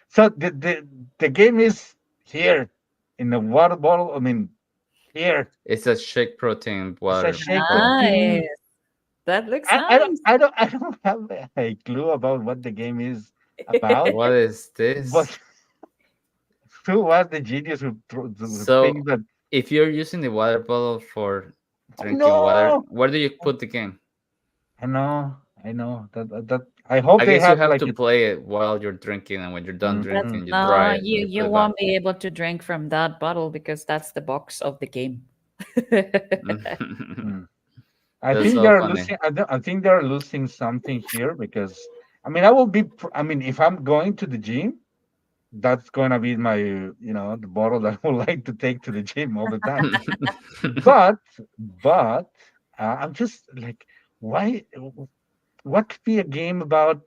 So the game is here in the water bottle. I mean, here It's a shake protein it's a water shake bottle. Nice. protein. That looks I don't nice. I don't I don't have a clue about what the game is about, What is this? but who was the genius who So, think that if you're using the water bottle for I drinking water, know. where do you put the game? I know that I hope I they guess you have have like to it. play it while you're drinking, and when you're done That's Mhm, drinking, you dry no, it and you you put you it back. won't be able to drink from that bottle because that's the box of the game. mhm. I That's think so they're funny. losing. I think they're losing something here because I mean I will be. I mean if I'm going to the gym, that's going to be my the bottle that I would like to take to the gym all the time. But I'm just like why? What could be a game about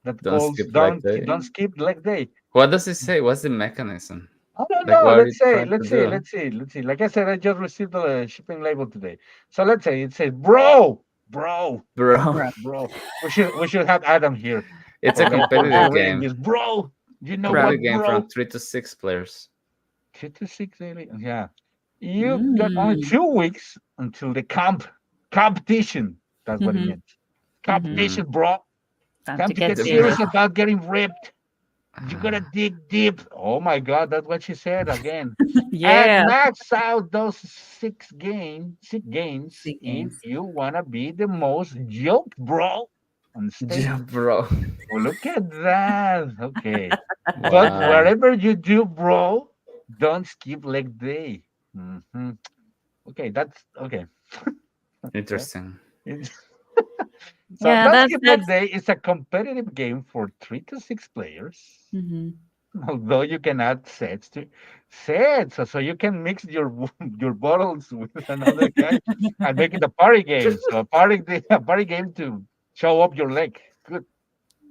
that Don't calls skip like that. don't skip leg day? What does it say? What's the mechanism? I don't Like, know. what are you trying to do, Let's see. Like I said, I just received a shipping label today. So let's say it says, bro, bro? Bro. bro. We should have Adam here It's a for competitive reading game. this, bro. You know Bro. what, Competitive game from bro? 3 to 6 players. 56 really? Yeah. You got only Mm. 2 weeks until the competition. That's what it Mm-hmm. means. Mm-hmm. Mm. Competition, bro. Time Time to to get get The bro. serious. serious about getting ripped. You gotta dig deep. Oh my God, that's what she said again. And Yeah. max out those six games Sick if games. you wanna be the most yoked, bro. on stage. Yeah, bro. Oh, look at that. Okay. But Wow. wherever you do, bro, don't skip leg day. Hmm. Okay, that's okay. Well, Interesting. it's so Yeah, don't that's skip leg that's. day is a competitive game for 3 to 6 players. Hmm. Although you can add sets, so you can mix your your bottles with another guy and make it a party game. So a party game to show up your leg. Good.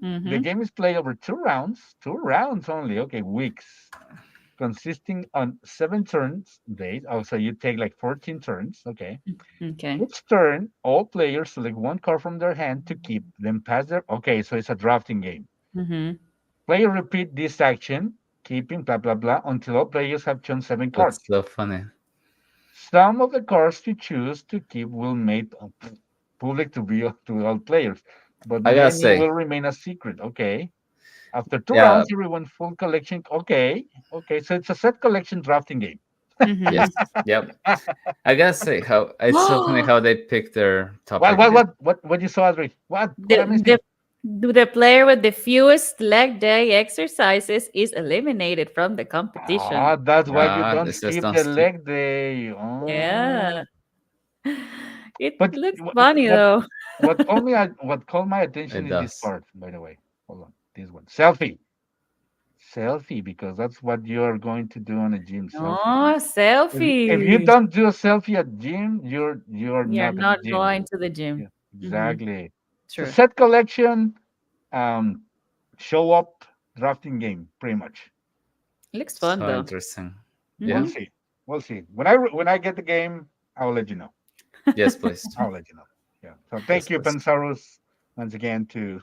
The Hmm. game is played over 2 rounds only. Okay, weeks, consisting on 7 turns days. Oh, so you take like 14 turns. Okay. Okay. Each turn, all players select one card from their hand to keep, then pass their. Okay, so it's a drafting game. Hmm. Player repeat this action, keeping blah blah blah until all players have chosen 7 cards. That's so funny. Some of the cards you choose to keep will make public to all players, but I gotta many say, will remain a secret. Okay. After two yeah, rounds, everyone full collection. Okay. Okay. So it's a set collection drafting game. Hmm. yes, yep. I gotta say how it's so funny how they pick their What topic. what what what you saw, Adri? What the I missing? the the player with the fewest leg day exercises is eliminated from the competition. Ah, that's why you Ah, don't this is skip don't the skip. leg day. Oh. Yeah, it But looks funny what though. what caught my attention It is this does. part, by the way. Hold on. This one. Selfie, because that's what you're going to do on a gym. Selfie. Oh, If you selfie. don't do a selfie at gym, you're You're not at the not gym. going to the gym. Yeah, Hmm. exactly. So True. set collection, um, show up drafting game, pretty much. Looks fun So though. interesting. We'll Hmm. Yeah. see. We'll see. When I get the game, I'll let you know. Yes, please. I'll let you know. Yeah. So Yes, thank you, please. Pansaros, once again to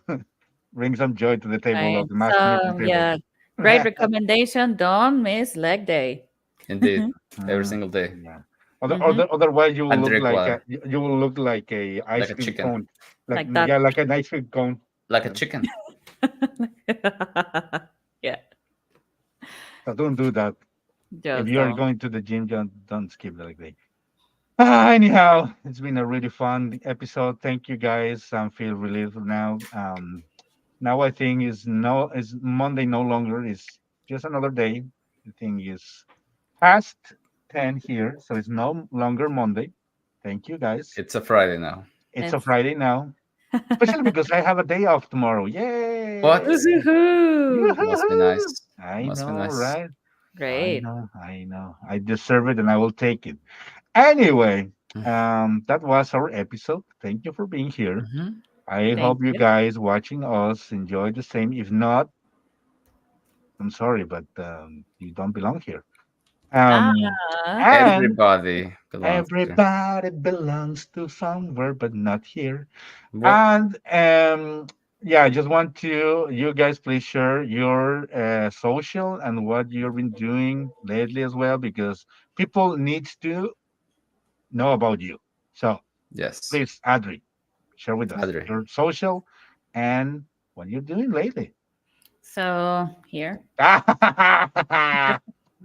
bring some joy to the table Right. of the matchmaking So table. yeah, great recommendation. Don't miss leg day. Indeed. Every Mm, single day. yeah. Hmm. Otherwise, you will And look drink like water. you will look like a Like ice a cream chicken. cone, like Like that. yeah, like an ice cream cone. Like a Yeah. chicken. Yeah, So don't do that. If just you are don't. going to the gym, don't skip that day. Anyhow, it's been a really fun episode. Thank you guys. I feel relieved now. Now I think is Monday no longer is just another day. The thing is past 10 here, so it's no longer Monday. Thank you guys. It's a Friday now. It's a It's Friday now, especially because I have a day off tomorrow. What? Yay! woohoo! Must be Yoo-hoo-hoo! nice. I Must be know, nice. right? I Great. know, I know. I deserve it and I will take it. Anyway, that was our episode. Thank you for being here. Mm-hmm. I Thank hope you you. guys watching us enjoy the same. If not, I'm sorry, but you don't belong here. Um, Ah, and Everybody belongs here. everybody belongs to somewhere, but not here. What? And yeah, I just want to you guys please share your social and what you've been doing lately as well, because people needs to know about you. So Yes. please, Adri, share with us Adri. your social and what you're doing lately. so here.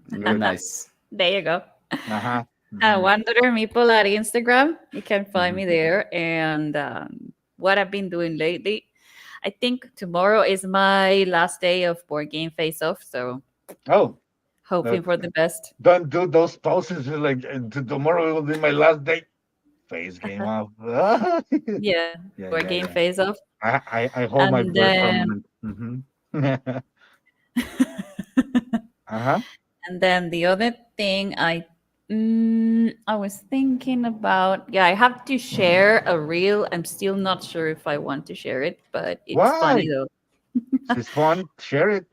Good. Nice. There you go. Uh-huh. Hmm. Wanderer Meeple at Instagram. You can find Hmm. me there. And what I've been doing lately, I think tomorrow is my last day of board game face off. So Oh, hoping no, for the best. don't do those poses like tomorrow will be my last day. Face game off. Yeah, Yeah, yeah, board game yeah. face off. I hold my And breath for a then moment. Hmm. Uh-huh. and then the other thing I was thinking about, yeah, I have to share a reel. I'm still not sure if I want to share it, but it's funny Why? though. It's fun. Share it.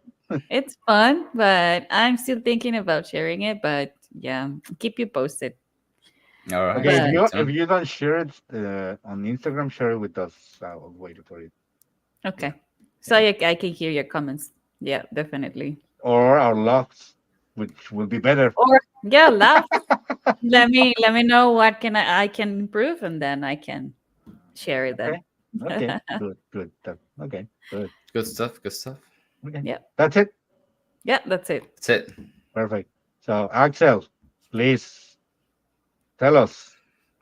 It's fun, but I'm still thinking about sharing it. But yeah, keep you posted. All right. Okay, But Me if too. you don't share it on Instagram, share it with us. I'll wait for it. Yeah, okay, so yeah. I can hear your comments. Yeah, definitely. Or our logs, which will be better. Or yeah, laugh. Let me know what I can improve, and then I can share it then. Okay. Okay. Good. Good. Okay. Good. Good stuff. Good stuff. Okay. Yeah, That's it. yeah, that's it. That's it. Perfect. So, Axel, please tell us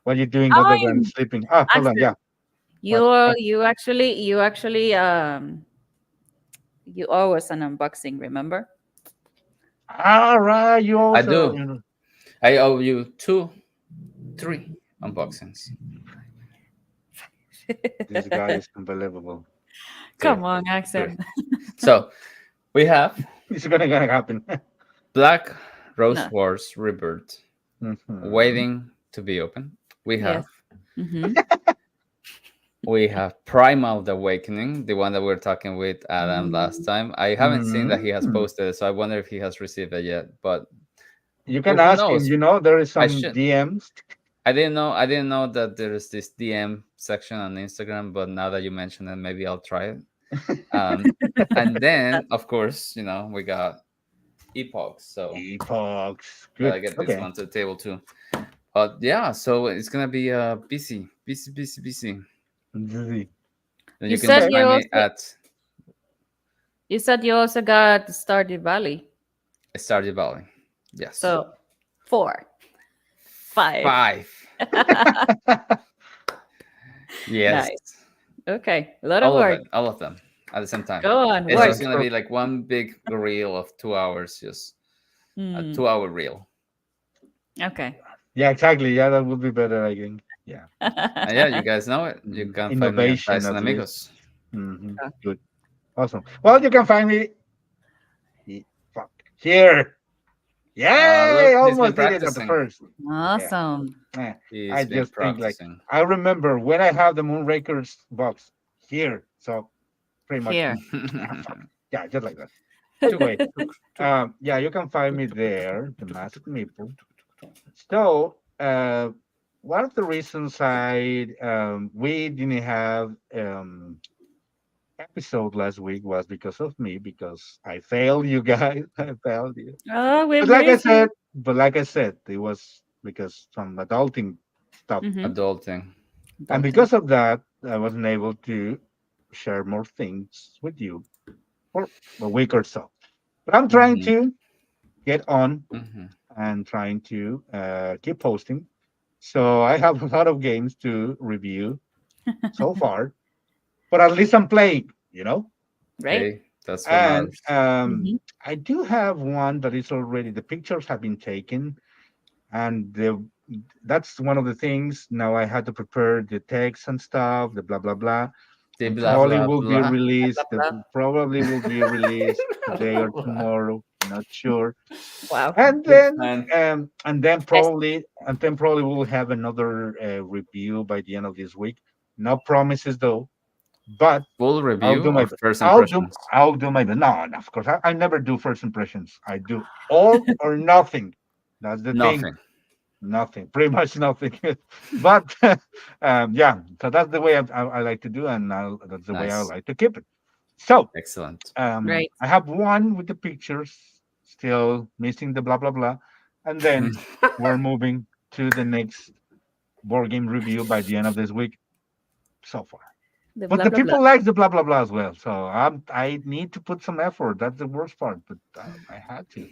what you're doing other than I'm sleeping. Ah, hold on. Axel. Yeah. But you owe us an unboxing, remember? all right, you I also, do. I owe you two, three unboxings. this guy is unbelievable. Three, Come on, three. accent. So we have It's gonna happen. Black Rose No. Wars Rebirth Mhm. waiting to be open. We Yes. have Mm-hmm. Primal the Awakening, the one that we were talking with Adam last time. I haven't seen that he has Mhm. posted it, so I wonder if he has received it yet. But You can well, who ask him. knows? There is I some should. DMs. I didn't know. I didn't know that there's this DM section on Instagram. But now that you mention it, maybe I'll try it. Um, and then, of course, we got Epoch. So Epochs. Good. gotta get this Okay. one to the table too. But yeah, so it's gonna be busy, busy, busy, busy. Z- And You you can said just Okay. you find me also at you said you also got Stardew Valley. Stardew Valley. Yes, So 4, 5. 5. Yes, Nice. Okay. A lot of all of work. it, all of them at the same time. Go on, It's just work. gonna be like one big reel of 2 hours, just a Hmm. 2 hour reel. Okay. Yeah, exactly. Yeah, that would be better, I think. Yeah. And yeah, you guys know it. You Mhm. can find me at Innovation, Dyson at least. Amigos. Good. Awesome. Well, you can find me fuck, here. Look, Yay! he's been Almost did it at the practicing. first. Yeah. Awesome. Eh, I He's been just think like practicing. I remember when I have the Moonrakers box here. So pretty much, Here. fuck. Yeah, just like that. Tuk, Anyway, tuk, tuk, yeah, you can find me there, the Masked Meeple. So, one of the reasons we didn't have episode last week was because of me, because I failed you guys. I failed you. Oh, we But like I miss said, you. it was because some adulting stuff, Mm-hmm. adulting. and Adulting. because of that, I wasn't able to share more things with you for a week or so. But I'm trying Hmm. to get on Hmm. and trying to keep posting. So I have a lot of games to review so far, but at least I'm playing, you know. Right? Hey, that's what And matters. Mm-hmm. I do have one that is already, the pictures have been taken, and that's one of the things. Now I had to prepare the text and stuff, the blah blah blah, The and blah probably blah will be blah. released. Blah, blah, Probably will be released Blah today blah or blah. tomorrow. Not sure. Wow. And Good then man. Yes. we'll have another review by the end of this week. No promises though, but Full I'll review do my or best. first impressions? I'll do my best. No, no, of course I never do first impressions. I do all or nothing. That's the thing. Nothing. Nothing, pretty much nothing. But yeah, so that's the way I like to do, and that's the way I Nice. like to keep it. So Excellent. Right. I have one with the pictures, still missing the blah blah blah, and then we're moving to the next board game review by the end of this week so far. The But blah the blah blah. people like the blah blah blah as well, so I need to put some effort. That's the worst part, but I had to. Of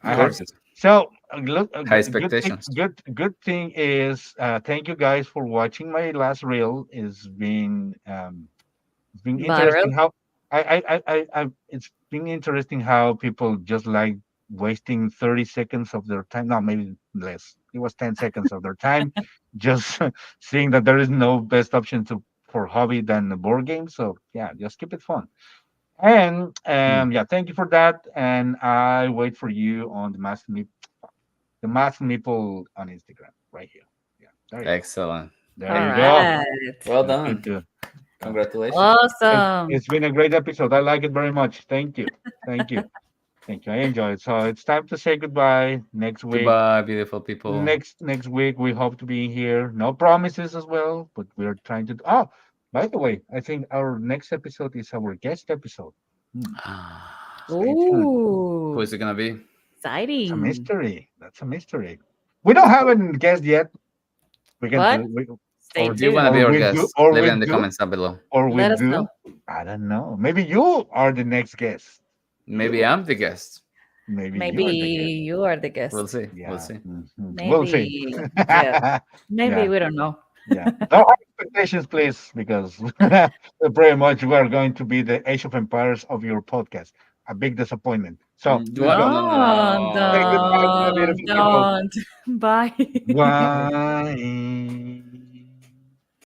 I had course, to. it's So look, high expectations. good thing is thank you guys for watching my last reel. It's been interesting Viral. how it's been interesting how people just like wasting 30 seconds of their time. No, maybe less. It was 10 seconds of their time just seeing that there is no best option for hobby than a board game. So yeah, just keep it fun. And Hmm. yeah, thank you for that. And I wait for you on the Math Meeple on Instagram right here. Yeah, there you go. Excellent. There All you go. right. Well That's good done. too. So Congratulations. Awesome. it's been a great episode. I like it very much. Thank you. Thank you. Thank you. I enjoy it. So it's time to say goodbye. Next week. Goodbye, beautiful people. Next week we hope to be here. No promises as well, but we're trying to. Oh, by the way, I think our next episode is our guest episode. Hmm, stay tuned. Who Ooh, is it gonna be? It's a exciting. mystery. That's a mystery. We don't have a guest yet. We can But do. stay Do you want to tuned. be Or our we do, guest? Leave it in the comments down below. or we Let us do. know. I don't know. Maybe you are the next guest. Maybe You. I'm the guest. Maybe Maybe you are the guest. you are the We'll guest. see. We'll Yeah. see. We'll see. Maybe, yes. Maybe Yeah. we don't know. Yeah. No high expectations, please, because pretty much we are going to be the Age of Empires of your podcast. A big disappointment. So let's go. Don't, Say goodbye to the don't, beautiful people. don't. Bye. Bye.